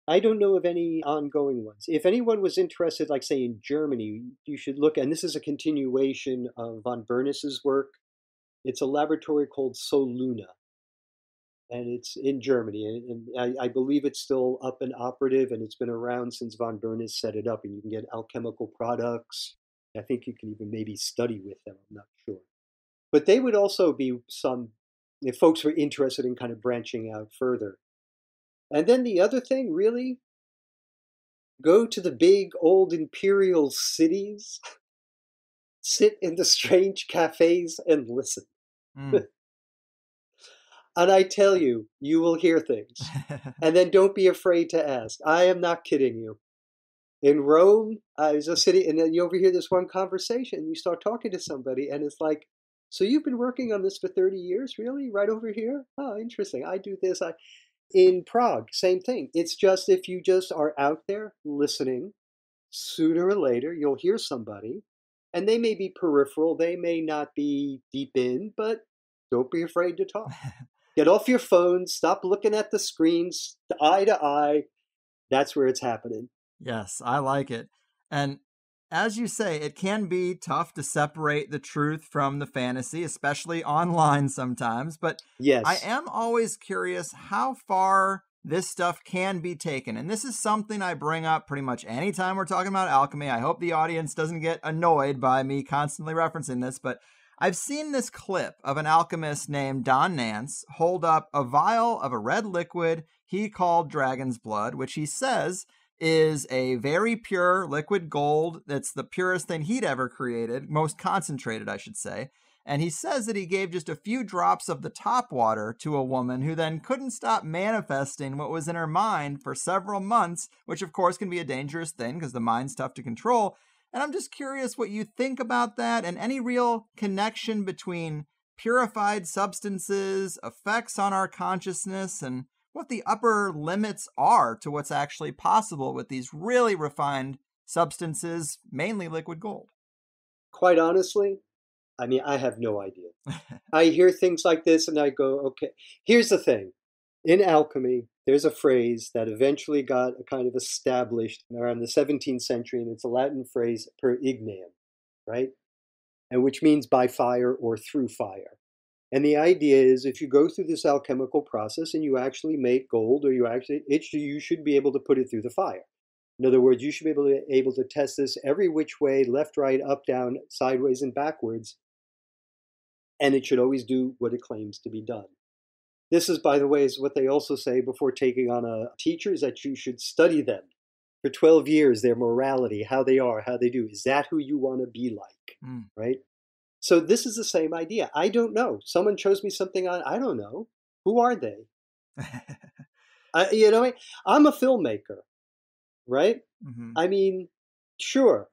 Speaker 3: I don't know of any ongoing ones. If anyone was interested, like say in Germany, you should look, and this is a continuation of von Bernis's work. It's a laboratory called Soluna, and it's in Germany. And I believe it's still up and operative, and it's been around since von Bernis set it up, and you can get alchemical products. I think you can even maybe study with them, I'm not sure. But they would also be if folks were interested in kind of branching out further. And then the other thing, really, go to the big old imperial cities, sit in the strange cafes and listen. And I tell you, you will hear things. And then don't be afraid to ask. I am not kidding you. In Rome, I was just sitting, and then you overhear this one conversation. You start talking to somebody, and it's like, so you've been working on this for 30 years, really? Right over here? Oh, interesting. I do this. In Prague, same thing. It's just if you just are out there listening, sooner or later you'll hear somebody, and they may be peripheral, they may not be deep in, but don't be afraid to talk. Get off your phone, stop looking at the screens, eye to eye. That's where it's happening.
Speaker 1: Yes, I like it. And as you say, it can be tough to separate the truth from the fantasy, especially online sometimes. But I
Speaker 3: Yes.
Speaker 1: am always curious how far this stuff can be taken. And this is something I bring up pretty much anytime we're talking about alchemy. I hope the audience doesn't get annoyed by me constantly referencing this, but I've seen this clip of an alchemist named Don Nance hold up a vial of a red liquid he called dragon's blood, which he says is a very pure liquid gold. That's the purest thing he'd ever created, most concentrated, I should say. And he says that he gave just a few drops of the top water to a woman who then couldn't stop manifesting what was in her mind for several months, which of course can be a dangerous thing because the mind's tough to control. And I'm just curious what you think about that and any real connection between purified substances, effects on our consciousness, and what the upper limits are to what's actually possible with these really refined substances, mainly liquid gold.
Speaker 3: Quite honestly, I mean, I have no idea. I hear things like this and I go, okay, here's the thing. In alchemy, there's a phrase that eventually got kind of established around the 17th century, and it's a Latin phrase, per igneum, right? And which means by fire or through fire. And the idea is if you go through this alchemical process and you actually make gold, or you should be able to put it through the fire. In other words, you should be able to test this every which way, left, right, up, down, sideways, and backwards. And it should always do what it claims to be done. This is, by the way, is what they also say before taking on a teacher, is that you should study them for 12 years, their morality, how they are, how they do. Is that who you want to be like, right? So this is the same idea. I don't know. Someone shows me something I don't know. Who are they? You know, I'm a filmmaker, right?
Speaker 1: Mm-hmm.
Speaker 3: I mean, sure.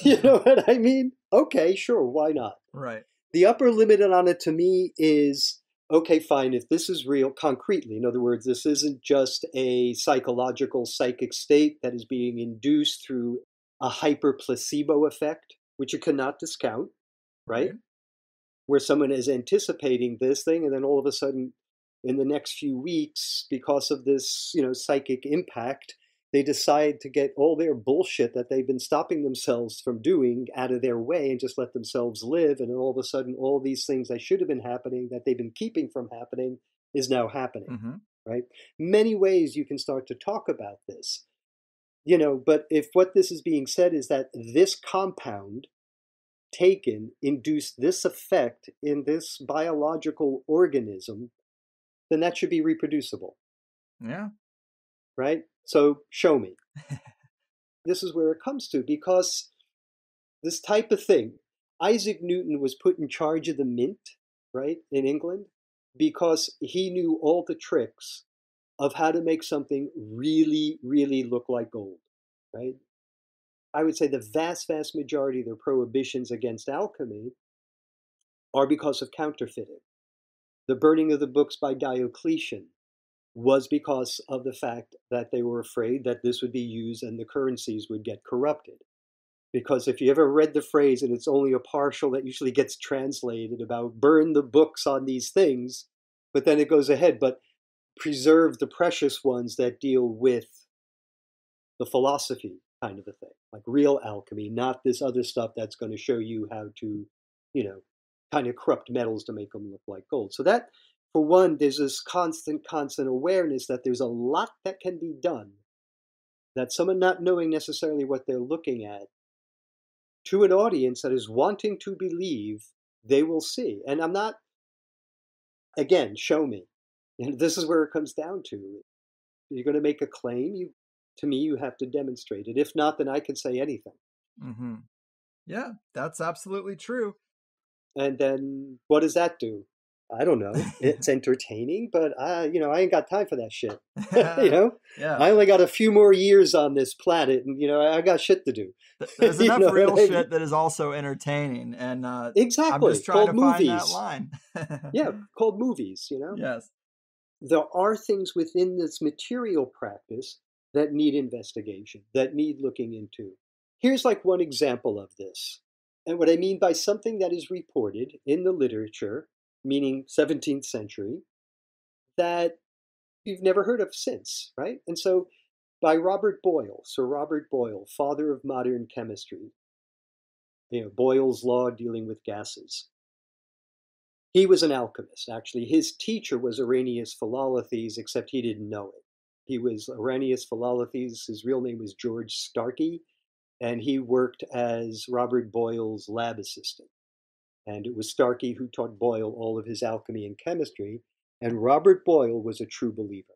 Speaker 3: You know what I mean? Okay, sure. Why not?
Speaker 1: Right.
Speaker 3: The upper limit on it to me is, okay, fine, if this is real concretely, in other words, this isn't just a psychological psychic state that is being induced through a hyper placebo effect, which you cannot discount, right? Where someone is anticipating this thing, and then all of a sudden, in the next few weeks, because of this, psychic impact, they decide to get all their bullshit that they've been stopping themselves from doing out of their way and just let themselves live. And then all of a sudden, all these things that should have been happening, that they've been keeping from happening, is now happening, right? Many ways you can start to talk about this, but if what this is being said is that this compound taken induced this effect in this biological organism, then that should be reproducible.
Speaker 1: Yeah.
Speaker 3: Right? So show me. This is where it comes to, because this type of thing, Isaac Newton was put in charge of the mint, right, in England, because he knew all the tricks of how to make something really, really look like gold, right? I would say the vast, vast majority of the prohibitions against alchemy are because of counterfeiting. The burning of the books by Diocletian was because of the fact that they were afraid that this would be used and the currencies would get corrupted. Because if you ever read the phrase, and it's only a partial that usually gets translated about burn the books on these things, but then it goes ahead, but preserve the precious ones that deal with the philosophy kind of a thing, like real alchemy, not this other stuff that's going to show you how to, kind of corrupt metals to make them look like gold. So that, for one, there's this constant awareness that there's a lot that can be done, that someone not knowing necessarily what they're looking at, to an audience that is wanting to believe, they will see. And I'm not, again, show me. And this is where it comes down to. You're going to make a claim, to me, you have to demonstrate it. If not, then I can say anything.
Speaker 1: Yeah, that's absolutely true.
Speaker 3: And then what does that do? I don't know. It's entertaining, but I ain't got time for that shit. I
Speaker 1: Yeah.
Speaker 3: only got a few more years on this planet, and I got shit to do.
Speaker 1: There's
Speaker 3: You
Speaker 1: enough
Speaker 3: know
Speaker 1: real
Speaker 3: what I mean?
Speaker 1: shit that is also entertaining, and I'm
Speaker 3: Exactly.
Speaker 1: just trying
Speaker 3: Called
Speaker 1: to find that
Speaker 3: movies.
Speaker 1: line.
Speaker 3: Yeah, called movies.
Speaker 1: Yes.
Speaker 3: There are things within this material practice that need investigation, that need looking into. Here's like one example of this. And what I mean by something that is reported in the literature, meaning 17th century, that you've never heard of since, right? And so by Robert Boyle, Sir Robert Boyle, father of modern chemistry, Boyle's law dealing with gases. He was an alchemist. Actually, his teacher was Arrhenius Philolaethes, except he didn't know it. He was Arrhenius Philolaethes. His real name was George Starkey, and he worked as Robert Boyle's lab assistant. And it was Starkey who taught Boyle all of his alchemy and chemistry, and Robert Boyle was a true believer.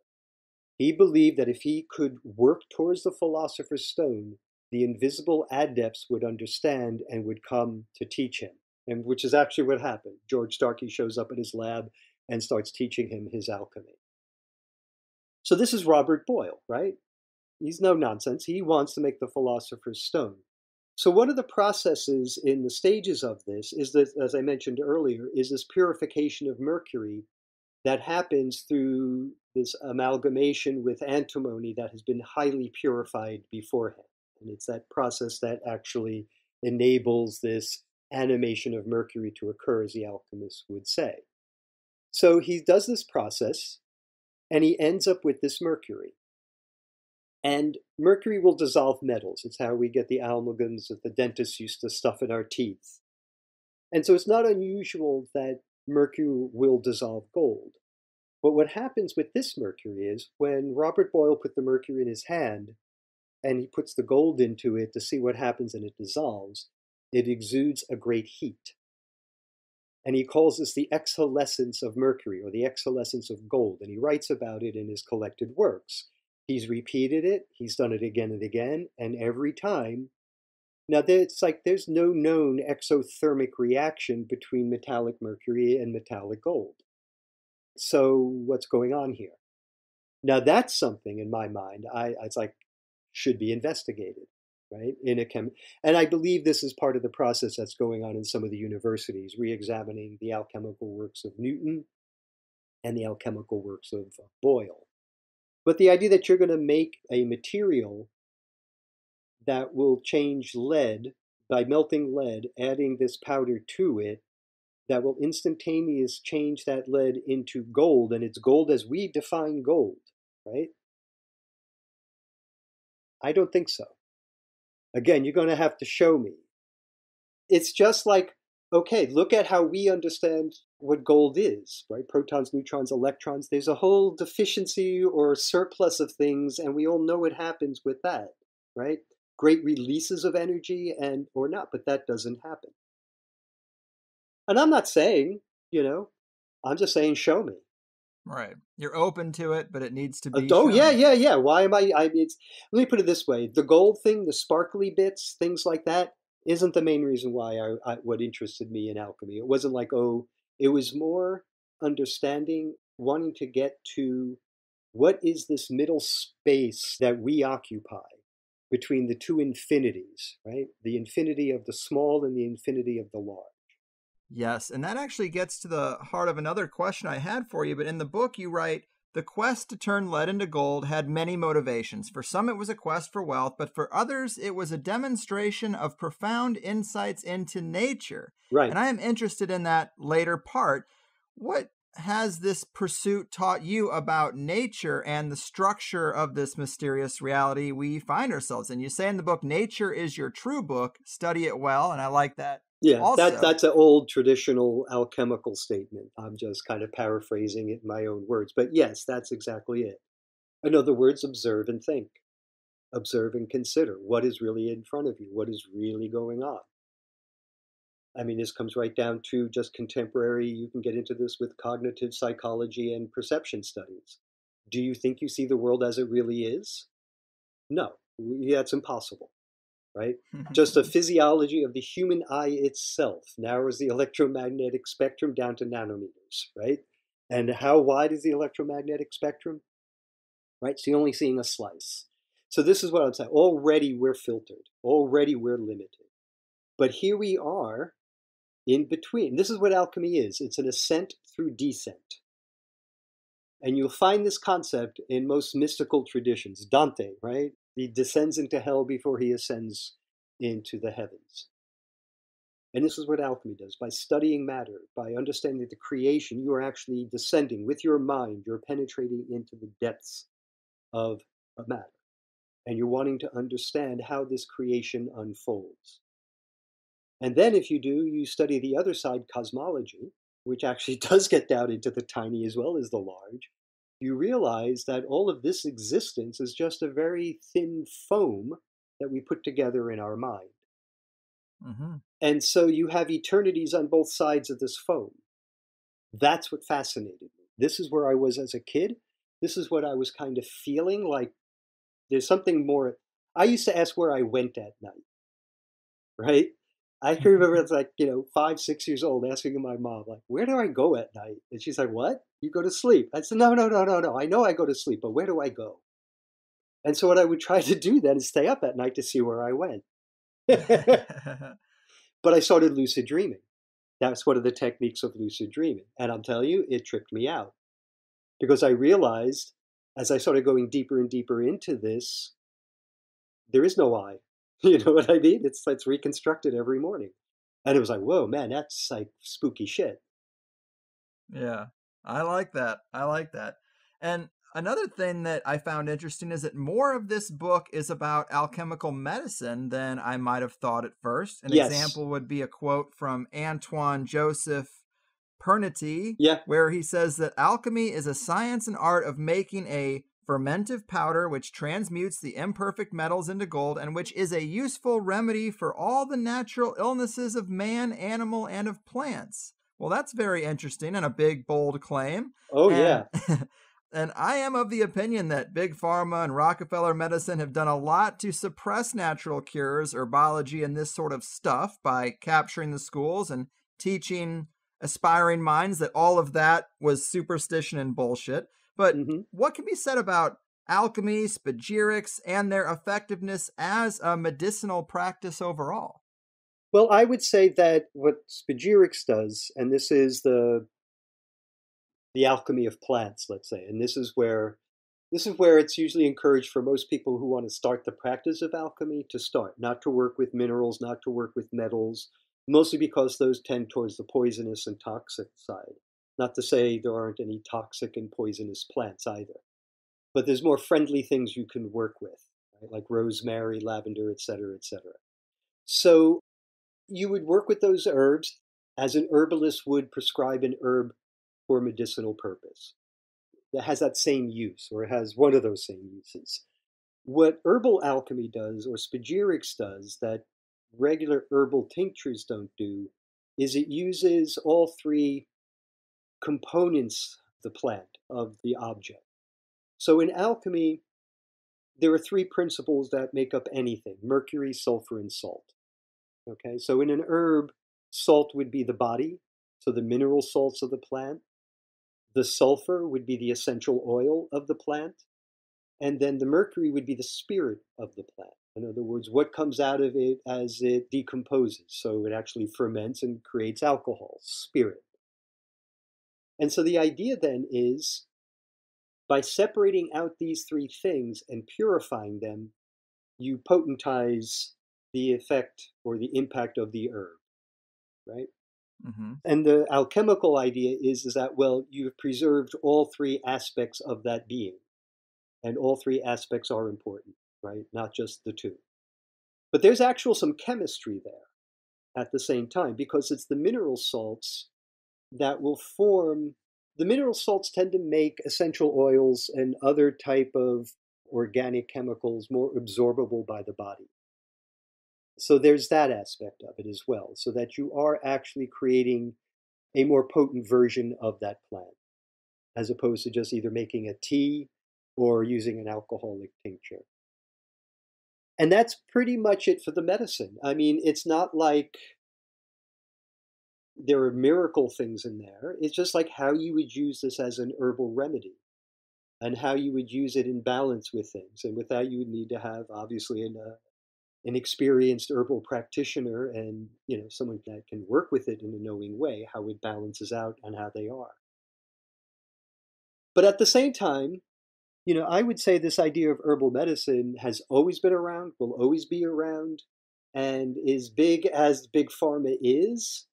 Speaker 3: He believed that if he could work towards the Philosopher's Stone, the invisible adepts would understand and would come to teach him, and which is actually what happened. George Starkey shows up at his lab and starts teaching him his alchemy. So this is Robert Boyle, right? He's no nonsense. He wants to make the Philosopher's Stone. So one of the processes in the stages of this is that, as I mentioned earlier, is this purification of mercury that happens through this amalgamation with antimony that has been highly purified beforehand. And it's that process that actually enables this animation of mercury to occur, as the alchemists would say. So he does this process, and he ends up with this mercury. And mercury will dissolve metals. It's how we get the amalgams that the dentists used to stuff in our teeth. And so it's not unusual that mercury will dissolve gold. But what happens with this mercury is when Robert Boyle put the mercury in his hand and he puts the gold into it to see what happens and it dissolves, it exudes a great heat. And he calls this the exhalescence of mercury, or the exhalescence of gold, and he writes about it in his collected works. He's repeated it, he's done it again and again, and every time. Now, there's no known exothermic reaction between metallic mercury and metallic gold. So what's going on here? Now, that's something in my mind it's like should be investigated, right? And I believe this is part of the process that's going on in some of the universities, re-examining the alchemical works of Newton and the alchemical works of Boyle. But the idea that you're going to make a material that will change lead by melting lead, adding this powder to it, that will instantaneously change that lead into gold, and it's gold as we define gold, right? I don't think so. Again, you're going to have to show me. It's just like, okay, look at how we understand what gold is, right? Protons, neutrons, electrons. There's a whole deficiency or surplus of things, and we all know what happens with that, right? Great releases of energy and or not, but that doesn't happen. And I'm not saying, I'm just saying, show me.
Speaker 1: Right. You're open to it, but it needs to be
Speaker 3: Oh,
Speaker 1: shown.
Speaker 3: yeah. Why am I let me put it this way. The gold thing, the sparkly bits, things like that, isn't the main reason why what interested me in alchemy. It wasn't like, it was more understanding, wanting to get to what is this middle space that we occupy between the two infinities, right? The infinity of the small and the infinity of the large.
Speaker 1: Yes, and that actually gets to the heart of another question I had for you. But in the book, you write, the quest to turn lead into gold had many motivations. For some, it was a quest for wealth, but for others, it was a demonstration of profound insights into nature.
Speaker 3: Right.
Speaker 1: And I am interested in that later part. What has this pursuit taught you about nature and the structure of this mysterious reality we find ourselves in? You say in the book, nature is your true book, study it well, and I like that.
Speaker 3: Yeah,
Speaker 1: Also,
Speaker 3: that's an old traditional alchemical statement. I'm just kind of paraphrasing it in my own words. But yes, that's exactly it. In other words, observe and think. Observe and consider what is really in front of you, what is really going on. I mean, this comes right down to just contemporary, you can get into this with cognitive psychology and perception studies. Do you think you see the world as it really is? No, that's impossible. right? Just a physiology of the human eye itself narrows the electromagnetic spectrum down to nanometers, right? And how wide is the electromagnetic spectrum? Right? So you're only seeing a slice. So this is what I'm saying. Already we're filtered. Already we're limited. But here we are in between. This is what alchemy is. It's an ascent through descent. And you'll find this concept in most mystical traditions. Dante, right? He descends into hell before he ascends into the heavens. And this is what alchemy does. By studying matter, by understanding the creation, you are actually descending with your mind. You're penetrating into the depths of matter. And you're wanting to understand how this creation unfolds. And then if you do, you study the other side, cosmology, which actually does get down into the tiny as well as the large. You realize that all of this existence is just a very thin foam that we put together in our mind. Mm-hmm. And so you have eternities on both sides of this foam. That's what fascinated me. This is where I was as a kid. This is what I was kind of feeling like there's something more. I used to ask where I went at night, right? I can remember it's like, 5, 6 years old asking my mom, like, where do I go at night? And she's like, what? You go to sleep. I said, no. I know I go to sleep, but where do I go? And so what I would try to do then is stay up at night to see where I went. But I started lucid dreaming. That's one of the techniques of lucid dreaming. And I'll tell you, it tripped me out. Because I realized, as I started going deeper and deeper into this, there is no I. You know what I mean? It's reconstructed every morning. And it was like, whoa, man, that's like spooky shit.
Speaker 1: Yeah, I like that. I like that. And another thing that I found interesting is that more of this book is about alchemical medicine than I might have thought at first. An example would be a quote from Antoine Joseph Pernety, where he says that alchemy is a science and art of making a fermentive powder which transmutes the imperfect metals into gold and which is a useful remedy for all the natural illnesses of man, animal, and of plants. Well, that's very interesting and a big, bold claim.
Speaker 3: Yeah.
Speaker 1: And I am of the opinion that Big Pharma and Rockefeller medicine have done a lot to suppress natural cures, herbology, and this sort of stuff by capturing the schools and teaching aspiring minds that all of that was superstition and bullshit. But what can be said about alchemy, spagyrics, and their effectiveness as a medicinal practice overall?
Speaker 3: Well, I would say that what spagyrics does, and this is the alchemy of plants, let's say, and this is where it's usually encouraged for most people who want to start the practice of alchemy to start, not to work with minerals, not to work with metals, mostly because those tend towards the poisonous and toxic side. Not to say there aren't any toxic and poisonous plants either, but there's more friendly things you can work with, right? Like rosemary, lavender, etc., etc. So you would work with those herbs as an herbalist would prescribe an herb for medicinal purpose. That has that same use, or it has one of those same uses. What herbal alchemy does, or spagyrics does, that regular herbal tinctures don't do, is it uses all three components of the plant, of the object. So in alchemy, there are three principles that make up anything: mercury, sulfur, and salt. Okay, so in an herb, salt would be the body, so the mineral salts of the plant. The sulfur would be the essential oil of the plant. And then the mercury would be the spirit of the plant. In other words, what comes out of it as it decomposes. So it actually ferments and creates alcohol, spirit. And so the idea then is, by separating out these three things and purifying them, you potentize the effect or the impact of the herb, right? And the alchemical idea is that, well, you've preserved all three aspects of that being. And all three aspects are important, right? Not just the two. But there's actual some chemistry there at the same time, because it's the mineral salts that will form. The mineral salts tend to make essential oils and other type of organic chemicals more absorbable by the body. So there's that aspect of it as well, so that you are actually creating a more potent version of that plant, as opposed to just either making a tea or using an alcoholic tincture. And that's pretty much it for the medicine. I mean, it's not like there are miracle things in there. It's just like how you would use this as an herbal remedy and how you would use it in balance with things. And with that, you would need to have obviously an experienced herbal practitioner and someone that can work with it in a knowing way, how it balances out and how they are. But at the same time, I would say this idea of herbal medicine has always been around, will always be around, and as big as big pharma is,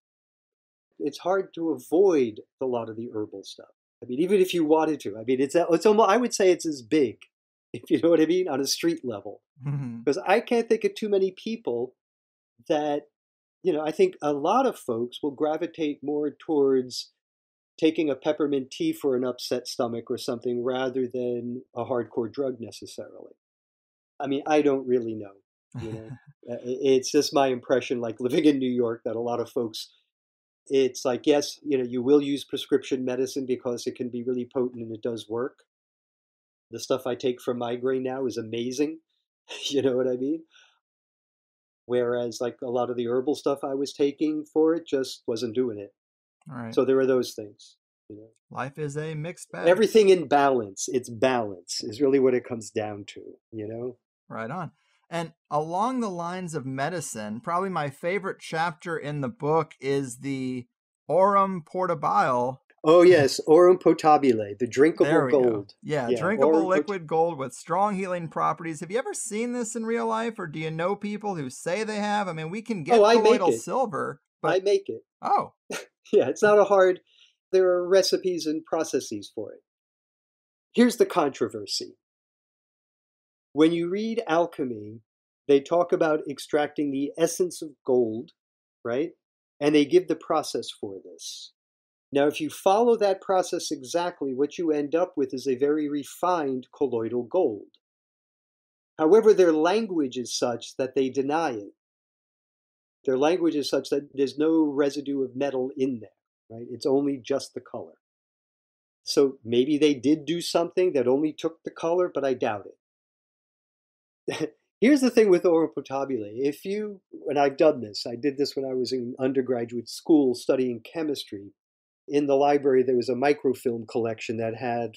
Speaker 3: it's hard to avoid a lot of the herbal stuff. I mean, even if you wanted to, I mean, it's almost, I would say it's as big, if you know what I mean, on a street level. Because I can't think of too many people that, I think a lot of folks will gravitate more towards taking a peppermint tea for an upset stomach or something rather than a hardcore drug necessarily. I mean, I don't really know. It's just my impression, like living in New York, that a lot of folks, it's like, yes, you will use prescription medicine because it can be really potent and it does work. The stuff I take for migraine now is amazing. You know what I mean? Whereas like a lot of the herbal stuff I was taking for it just wasn't doing it.
Speaker 1: Right.
Speaker 3: So there are those things.
Speaker 1: Life is a mixed bag.
Speaker 3: Everything in balance. It's balance is really what it comes down to,
Speaker 1: Right on. And along the lines of medicine, probably my favorite chapter in the book is the Orum Potibile.
Speaker 3: Oh, yes. Orum Potibile, the drinkable gold.
Speaker 1: Go. Yeah, drinkable liquid gold with strong healing properties. Have you ever seen this in real life, or do you know people who say they have? I mean, we can get colloidal silver. But...
Speaker 3: I make it.
Speaker 1: Oh.
Speaker 3: Yeah, it's not there are recipes and processes for it. Here's the controversy. When you read alchemy, they talk about extracting the essence of gold, right? And they give the process for this. Now, if you follow that process exactly, what you end up with is a very refined colloidal gold. However, their language is such that they deny it. Their language is such that there's no residue of metal in there, right? It's only just the color. So maybe they did do something that only took the color, but I doubt it. Here's the thing with Orum Potibile. And I've done this, I did this when I was in undergraduate school studying chemistry. In the library, there was a microfilm collection that had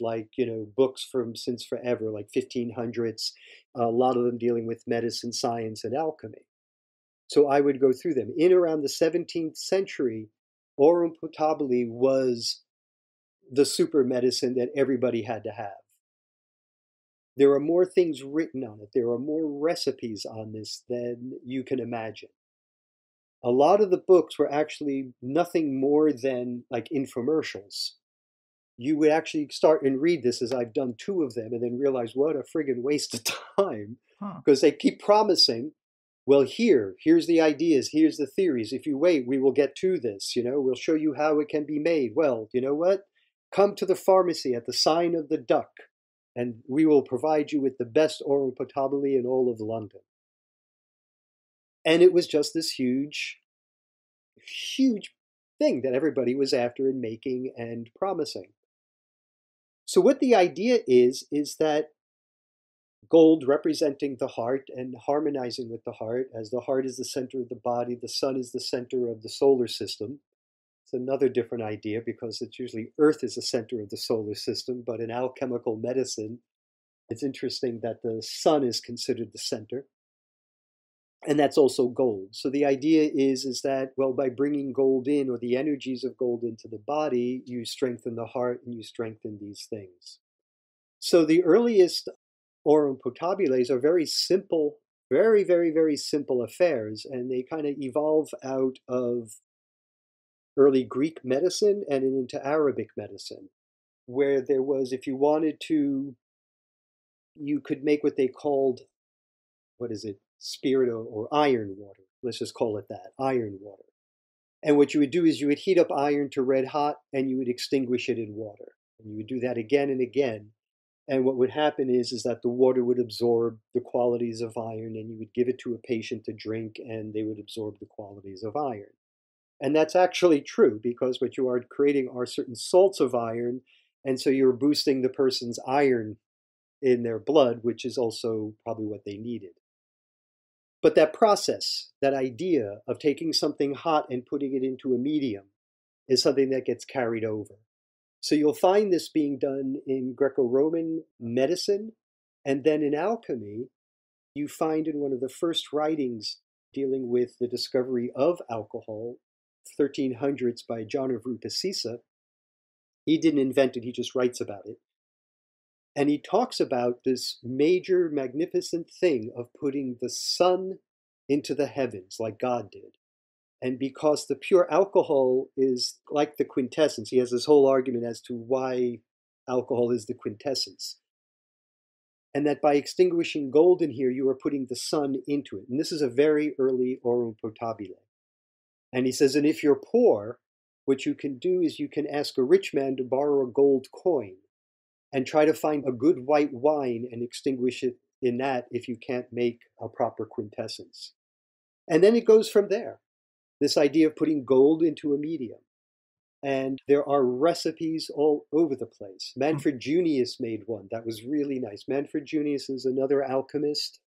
Speaker 3: books from since forever, like 1500s, a lot of them dealing with medicine, science, and alchemy. So I would go through them. In around the 17th century, Orum Potibile was the super medicine that everybody had to have. There are more things written on it. There are more recipes on this than you can imagine. A lot of the books were actually nothing more than like infomercials. You would actually start and read this, as I've done 2 of them, and then realize what a friggin' waste of time. Because they keep promising, well, here's the ideas, here's the theories. If you wait, we will get to this. We'll show you how it can be made. Well, you know what? Come to the pharmacy at the sign of the duck, and we will provide you with the best Orum Potibile in all of London. And it was just this huge, huge thing that everybody was after and making and promising. So what the idea is that gold representing the heart and harmonizing with the heart, as the heart is the center of the body, the sun is the center of the solar system. It's another different idea because it's usually Earth is the center of the solar system, but in alchemical medicine, it's interesting that the sun is considered the center. And that's also gold. So the idea is that, well, by bringing gold in, or the energies of gold into the body, you strengthen the heart and you strengthen these things. So the earliest Orum Potibiles are very simple, very, very, very simple affairs. And they kind of evolve out of early Greek medicine and into Arabic medicine, where there was, if you wanted to, you could make what they called, spirit or iron water. Let's just call it that, iron water. And what you would do is you would heat up iron to red hot and you would extinguish it in water. And you would do that again and again. And what would happen is that the water would absorb the qualities of iron, and you would give it to a patient to drink and they would absorb the qualities of iron. And that's actually true, because what you are creating are certain salts of iron, and so you're boosting the person's iron in their blood, which is also probably what they needed. But that process, that idea of taking something hot and putting it into a medium, is something that gets carried over. So you'll find this being done in Greco-Roman medicine, and then in alchemy, you find in one of the first writings dealing with the discovery of alcohol, 1300s, by John of Rupesisa. He didn't invent it, he just writes about it. And he talks about this major, magnificent thing of putting the sun into the heavens like God did. And because the pure alcohol is like the quintessence, he has this whole argument as to why alcohol is the quintessence. And that by extinguishing gold in here, you are putting the sun into it. And this is a very early Orum Potibile. And he says, and if you're poor, what you can do is you can ask a rich man to borrow a gold coin and try to find a good white wine and extinguish it in that if you can't make a proper quintessence. And then it goes from there. This idea of putting gold into a medium. And there are recipes all over the place. Manfred Junius made one that was really nice. Manfred Junius is another alchemist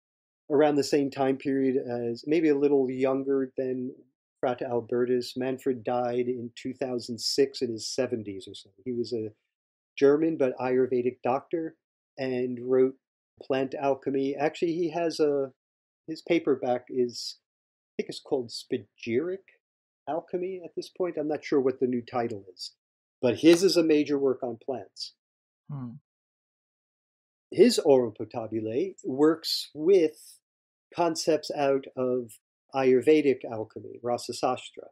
Speaker 3: around the same time period as, maybe a little younger than Frate Albertus. Manfred died in 2006 in his 70s or so. He was a German but Ayurvedic doctor and wrote Plant Alchemy. Actually, he has his paperback is, I think it's called Spagyric Alchemy at this point. I'm not sure what the new title is, but his is a major work on plants. His Orum Potibile works with concepts out of Ayurvedic alchemy, Rasa Sastra,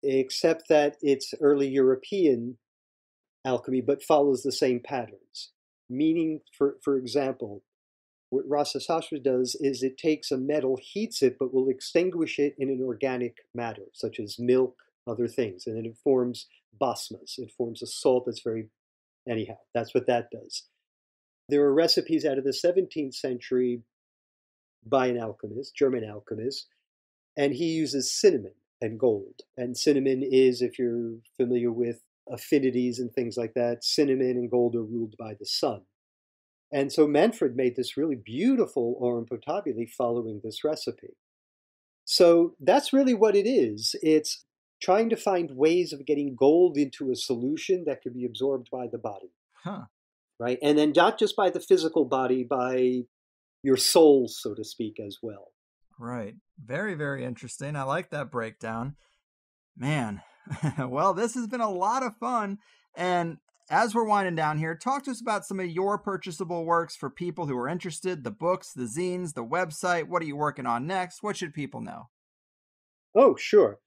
Speaker 3: except that it's early European alchemy, but follows the same patterns. Meaning, for example, what Rasa Sastra does is it takes a metal, heats it, but will extinguish it in an organic matter, such as milk, other things, and then it forms basmas. It forms a salt that's very, anyhow, that's what that does. There are recipes out of the 17th century by an alchemist, German alchemist, and he uses cinnamon and gold. And cinnamon is, if you're familiar with affinities and things like that, cinnamon and gold are ruled by the sun. And so Manfred made this really beautiful Orum Potibile following this recipe. So that's really what it is. It's trying to find ways of getting gold into a solution that could be absorbed by the body. Right? And then not just by the physical body, by your soul, so to speak, as well.
Speaker 1: Right. Very, very interesting. I like that breakdown. Man, well, this has been a lot of fun. And as we're winding down here, talk to us about some of your purchasable works for people who are interested, the books, the zines, the website. What are you working on next? What should people know?
Speaker 3: Oh, sure.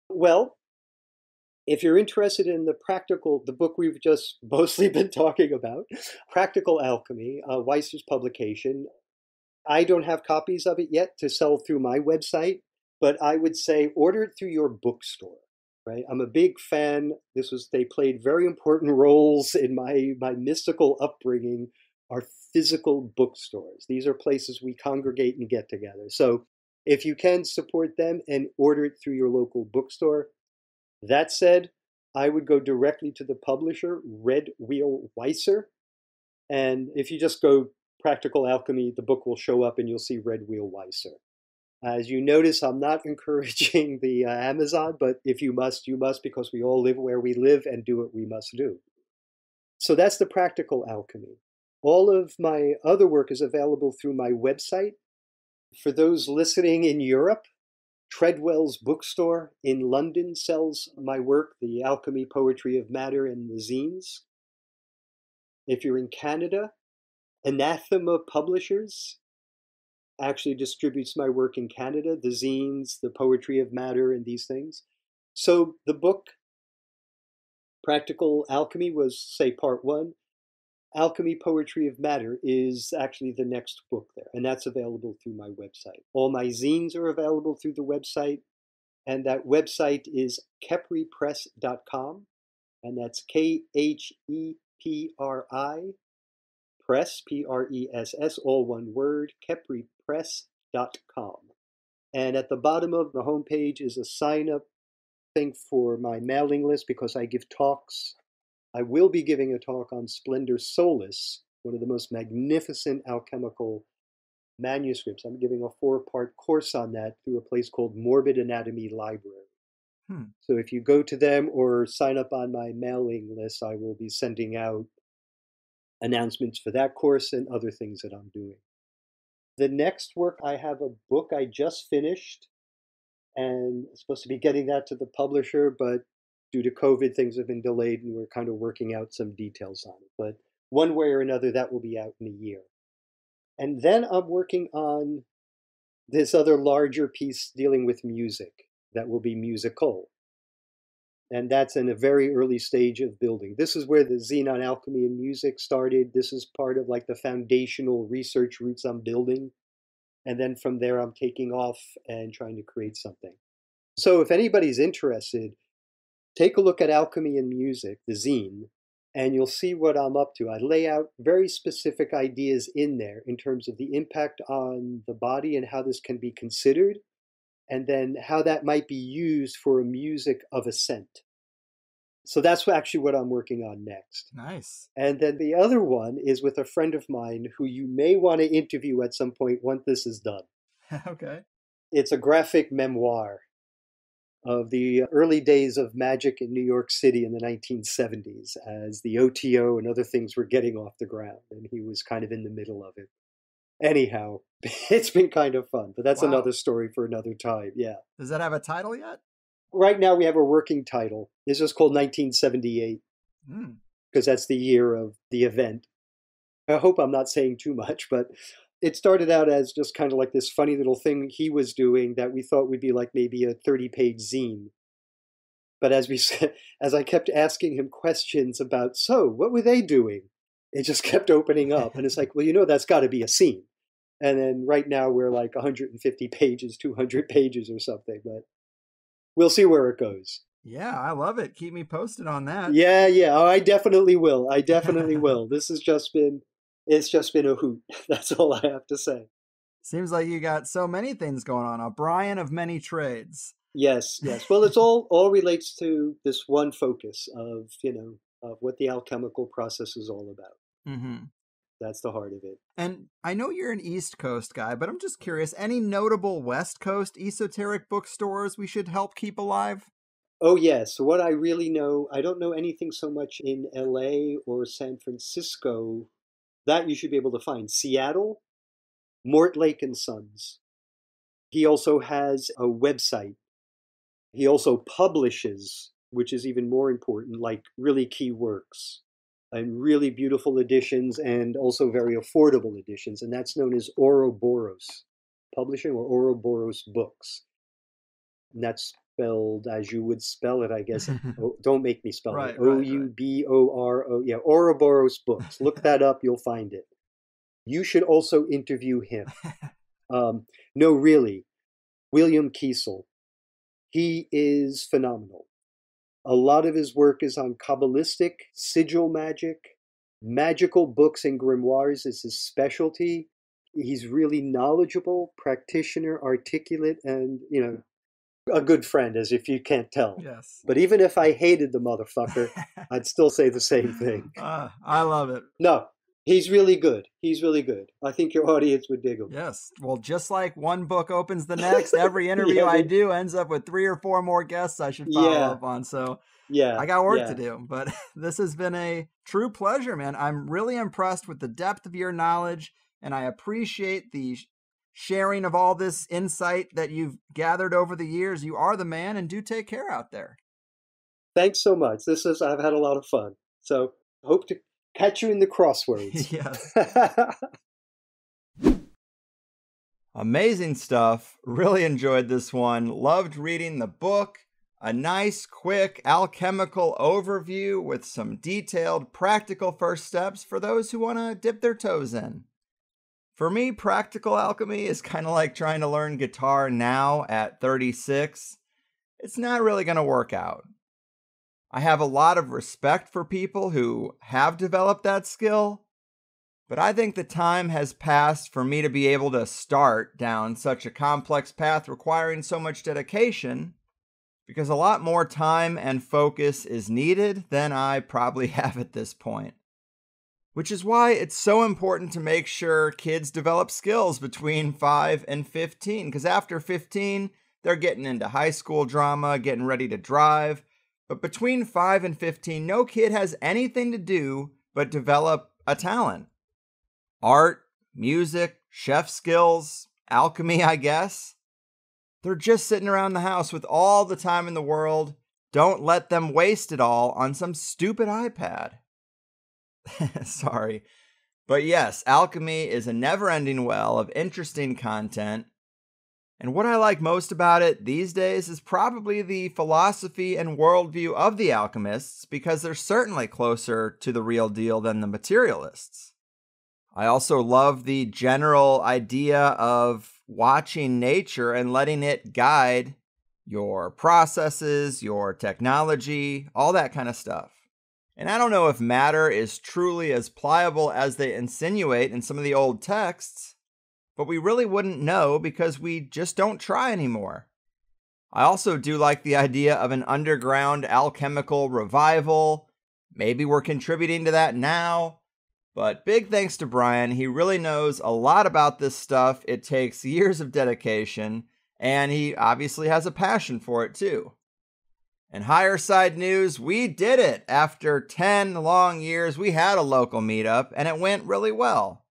Speaker 3: Well, if you're interested in the book we've just mostly been talking about, Practical Alchemy, Weisser's publication, I don't have copies of it yet to sell through my website, but I would say order it through your bookstore. Right? I'm a big fan. They played very important roles in my mystical upbringing, are physical bookstores. These are places we congregate and get together. So if you can support them and order it through your local bookstore. That said, I would go directly to the publisher, Red Wheel Weisser. And if you just go Practical Alchemy, the book will show up and you'll see Red Wheel Weisser. As you notice, I'm not encouraging the Amazon, but if you must, you must, because we all live where we live and do what we must do. So that's the Practical Alchemy. All of my other work is available through my website. For those listening in Europe, Treadwell's bookstore in London sells my work, the Alchemy, Poetry of Matter, and the zines. If you're in Canada, Anathema Publishers actually distributes my work in Canada, the zines, the Poetry of Matter, and these things. So the book, Practical Alchemy, was, say, part one. Alchemy, Poetry of Matter is actually the next book there, and that's available through my website. All my zines are available through the website, and that website is KhepriPress.com, and that's KHEPRI, Press, Press, all one word, KhepriPress.com. And at the bottom of the homepage is a sign-up thing for my mailing list because I give talks. I will be giving a talk on Splendor Solis, one of the most magnificent alchemical manuscripts. I'm giving a 4-part course on that through a place called Morbid Anatomy Library. So if you go to them or sign up on my mailing list, I will be sending out announcements for that course and other things that I'm doing. The next work, I have a book I just finished, and I'm supposed to be getting that to the publisher, but due to COVID, things have been delayed, and we're kind of working out some details on it. But one way or another, that will be out in a year. And then I'm working on this other larger piece dealing with music that will be musical. And that's in a very early stage of building. This is where the zine on alchemy and music started. This is part of like the foundational research roots I'm building. And then from there, I'm taking off and trying to create something. So if anybody's interested, take a look at Alchemy and Music, the zine, and you'll see what I'm up to. I lay out very specific ideas in there in terms of the impact on the body and how this can be considered, and then how that might be used for a music of ascent. So that's actually what I'm working on next.
Speaker 1: Nice.
Speaker 3: And then the other one is with a friend of mine who you may want to interview at some point once this is done.
Speaker 1: Okay.
Speaker 3: It's a graphic memoir of the early days of magic in New York City in the 1970s as the OTO and other things were getting off the ground. And he was kind of in the middle of it. Anyhow, it's been kind of fun, but that's another story for another time. Yeah.
Speaker 1: Does that have a title yet?
Speaker 3: Right now we have a working title. It's just called 1978 because that's the year of the event. I hope I'm not saying too much, but it started out as just kind of like this funny little thing he was doing that we thought would be like maybe a 30-page zine. But as I kept asking him questions about, so what were they doing? It just kept opening up. And it's like, well, that's got to be a scene. And then right now we're like 150 pages, 200 pages or something. But we'll see where it goes.
Speaker 1: Yeah, I love it. Keep me posted on that.
Speaker 3: Yeah. Oh, I definitely will. This has just been, it's just been a hoot. That's all I have to say.
Speaker 1: Seems like you got so many things going on. A Brian of many trades.
Speaker 3: Yes. Well, it's all relates to this one focus of, of what the alchemical process is all about.
Speaker 1: Mm-hmm.
Speaker 3: That's the heart of it.
Speaker 1: And I know you're an East Coast guy, but I'm just curious, any notable West Coast esoteric bookstores we should help keep alive?
Speaker 3: Oh, yes. So what I really know, I don't know anything so much in LA or San Francisco. That you should be able to find. Seattle, Mortlake and Sons. He also has a website. He also publishes, which is even more important, like really key works and really beautiful editions and also very affordable editions. And that's known as Ouroboros Publishing or Ouroboros Books. And that's spelled as you would spell it, I guess. Don't make me spell it. Ouboro. Yeah, Ouroboros Books. Look that up. You'll find it. You should also interview him. No, really. William Kiesel. He is phenomenal. A lot of his work is on Kabbalistic, sigil magic, magical books and grimoires is his specialty. He's really knowledgeable, practitioner, articulate, and, a good friend, as if you can't tell.
Speaker 1: Yes.
Speaker 3: But even if I hated the motherfucker, I'd still say the same thing.
Speaker 1: I love it.
Speaker 3: No, he's really good. I think your audience would dig him.
Speaker 1: Yes. Well, just like one book opens the next, every interview I do ends up with 3 or 4 more guests I should follow up on. So I got work to do. But this has been a true pleasure, man. I'm really impressed with the depth of your knowledge, and I appreciate the sharing of all this insight that you've gathered over the years. You are the man, and do take care out there.
Speaker 3: Thanks so much. I've had a lot of fun. So hope to catch you in the crossroads.
Speaker 1: Yes. Amazing stuff. Really enjoyed this one. Loved reading the book. A nice, quick alchemical overview with some detailed, practical first steps for those who want to dip their toes in. For me, practical alchemy is kind of like trying to learn guitar now at 36. It's not really going to work out. I have a lot of respect for people who have developed that skill, but I think the time has passed for me to be able to start down such a complex path requiring so much dedication, because a lot more time and focus is needed than I probably have at this point. which is why it's so important to make sure kids develop skills between 5 and 15, because after 15, they're getting into high school drama, getting ready to drive. But between 5 and 15, no kid has anything to do but develop a talent. Art, music, chef skills, alchemy, I guess. They're just sitting around the house with all the time in the world. Don't let them waste it all on some stupid iPad. Sorry. But yes, alchemy is a never-ending well of interesting content. And what I like most about it these days is probably the philosophy and worldview of the alchemists, because they're certainly closer to the real deal than the materialists. I also love the general idea of watching nature and letting it guide your processes, your technology, all that kind of stuff. And I don't know if matter is truly as pliable as they insinuate in some of the old texts, but we really wouldn't know because we just don't try anymore. I also do like the idea of an underground alchemical revival. Maybe we're contributing to that now. But big thanks to Brian. He really knows a lot about this stuff. It takes years of dedication, and he obviously has a passion for it too. And higher side news, we did it! After 10 long years, we had a local meetup, and it went really well.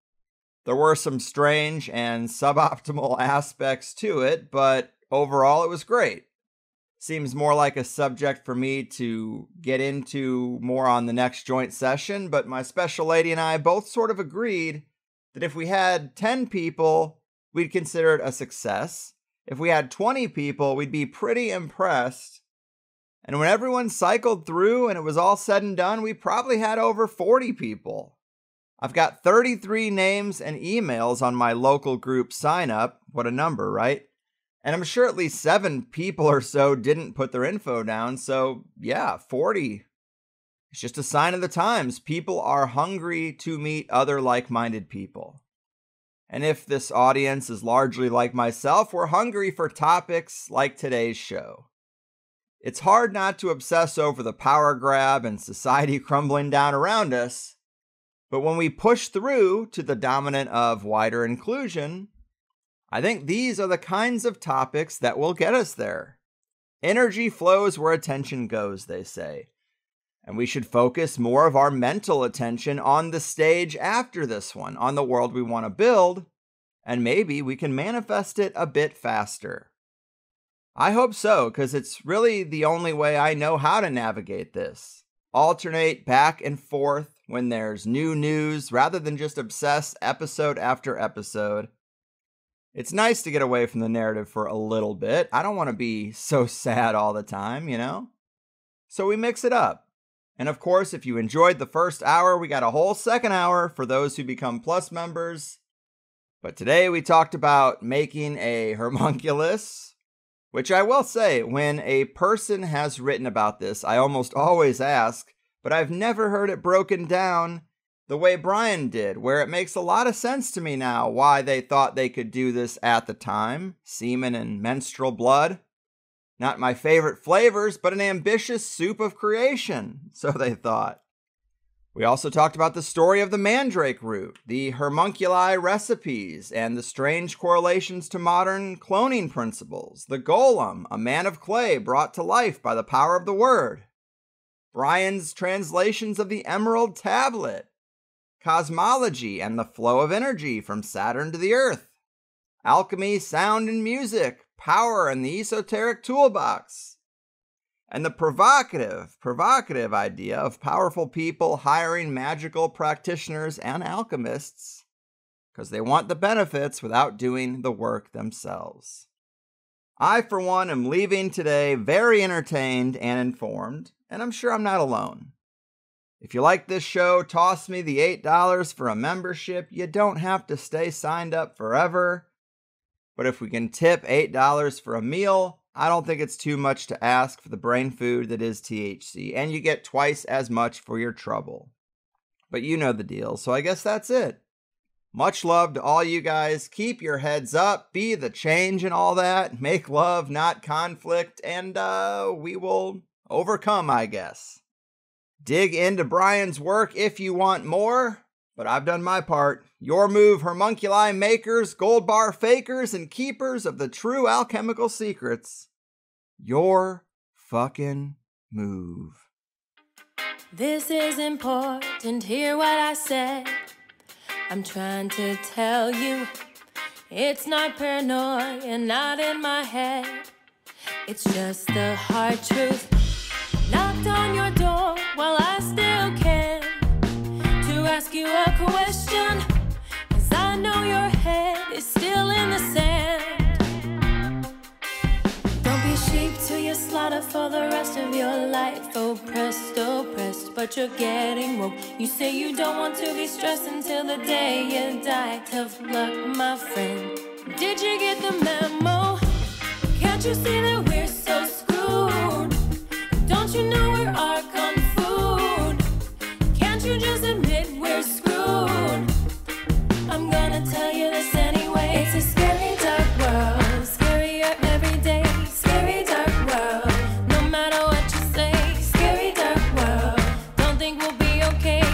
Speaker 1: There were some strange and suboptimal aspects to it, but overall it was great. Seems more like a subject for me to get into more on the next joint session, but my special lady and I both sort of agreed that if we had 10 people, we'd consider it a success. If we had 20 people, we'd be pretty impressed. And when everyone cycled through and it was all said and done, we probably had over 40 people. I've got 33 names and emails on my local group sign up. What a number, right? And I'm sure at least 7 people or so didn't put their info down. So yeah, 40. It's just a sign of the times. People are hungry to meet other like-minded people. And if this audience is largely like myself, we're hungry for topics like today's show. It's hard not to obsess over the power grab and society crumbling down around us. But when we push through to the dominant of wider inclusion, I think these are the kinds of topics that will get us there. Energy flows where attention goes, they say. And we should focus more of our mental attention on the stage after this one, on the world we want to build, and maybe we can manifest it a bit faster. I hope so, because it's really the only way I know how to navigate this. Alternate back and forth when there's new news rather than just obsess episode after episode. It's nice to get away from the narrative for a little bit. I don't want to be so sad all the time, you know? So we mix it up. And of course, if you enjoyed the first hour, we got a whole second hour for those who become Plus members. But today we talked about making a homunculus, which I will say, when a person has written about this, I almost always ask, but I've never heard it broken down the way Brian did, where it makes a lot of sense to me now why they thought they could do this at the time. Semen and menstrual blood. Not my favorite flavors, but an ambitious soup of creation, so they thought. We also talked about the story of the mandrake root, the homunculi recipes, and the strange correlations to modern cloning principles. The golem, a man of clay brought to life by the power of the word. Brian's translations of the emerald tablet. Cosmology and the flow of energy from Saturn to the Earth. Alchemy, sound and music. Power and the esoteric toolbox. And the provocative idea of powerful people hiring magical practitioners and alchemists because they want the benefits without doing the work themselves. I, for one, am leaving today very entertained and informed, and I'm sure I'm not alone. If you like this show, toss me the $8 for a membership. You don't have to stay signed up forever. But if we can tip $8 for a meal, I don't think it's too much to ask for the brain food that is THC, and you get twice as much for your trouble. But you know the deal, so I guess that's it. Much love to all you guys. Keep your heads up, be the change and all that. Make love, not conflict, and we will overcome, I guess. Dig into Brian's work if you want more. But I've done my part. Your move, homunculi makers, gold bar fakers, and keepers of the true alchemical secrets. Your fucking move.
Speaker 4: This is important, hear what I said. I'm trying to tell you, it's not paranoia, not in my head. It's just the hard truth. Knocked on your door while I still can to ask you a question, 'cause I know your head is still in the sand. Don't be sheep to your slaughter for the rest of your life. Oppressed, but you're getting woke. You say you don't want to be stressed until the day you die. Tough luck, my friend. Did you get the memo? Can't you see that we're so screwed? Don't you know we're our kung food? Can't you just admit we're screwed? I'm gonna tell you this anyway. It's a scary dark world, scarier every day. Scary dark world, no matter what you say. Scary dark world, don't think we'll be okay.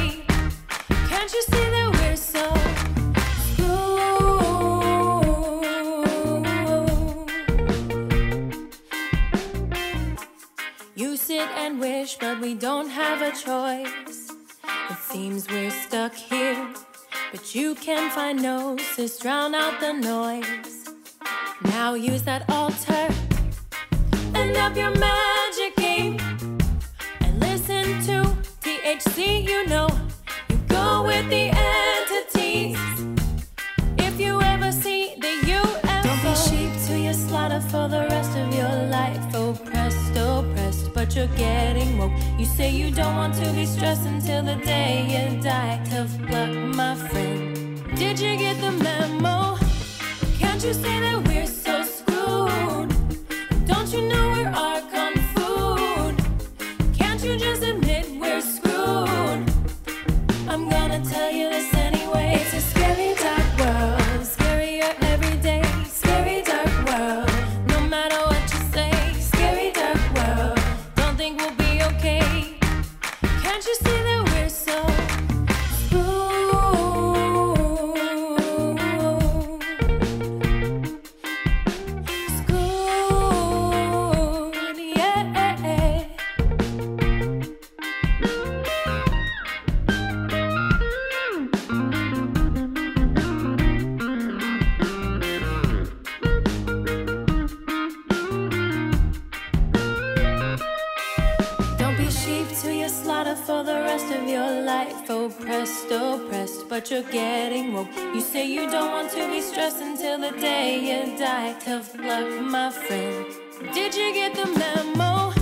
Speaker 4: Can't you see that we're so screwed? You sit and wish, but we don't have a choice. It seems we're stuck here, but you can find gnosis, drown out the noise. Now use that altar and up your magic game and listen to THC, you know. You go with the entities if you ever see the UFO. Don't be sheep to your slaughter for the rest of your life. Oppressed, but you're getting woke. You say you don't want to be stressed until the day you die. Tough luck, my friend. Did you get the memo? Can't you say that we're so screwed? Don't you know we're our kung food? Can't you just admit we're screwed? I'm gonna tell you this anyway. It's a scary dark world, scarier every day. Scary dark world, no matter what you say. Scary dark world, don't think we'll be okay. Can't you see that we're so screwed, yeah. Don't be sheep to your slaughter for the rest of your life. Oppressed, but you're getting woke. You say you don't want to be stressed until the day you die. Tough luck, my friend. Did you get the memo?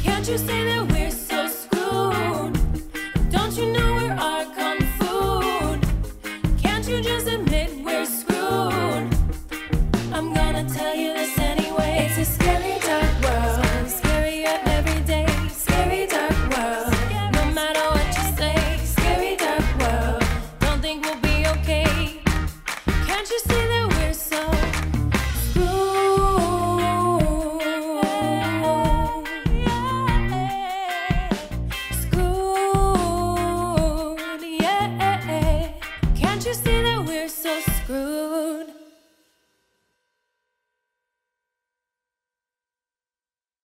Speaker 4: Can't you say that we're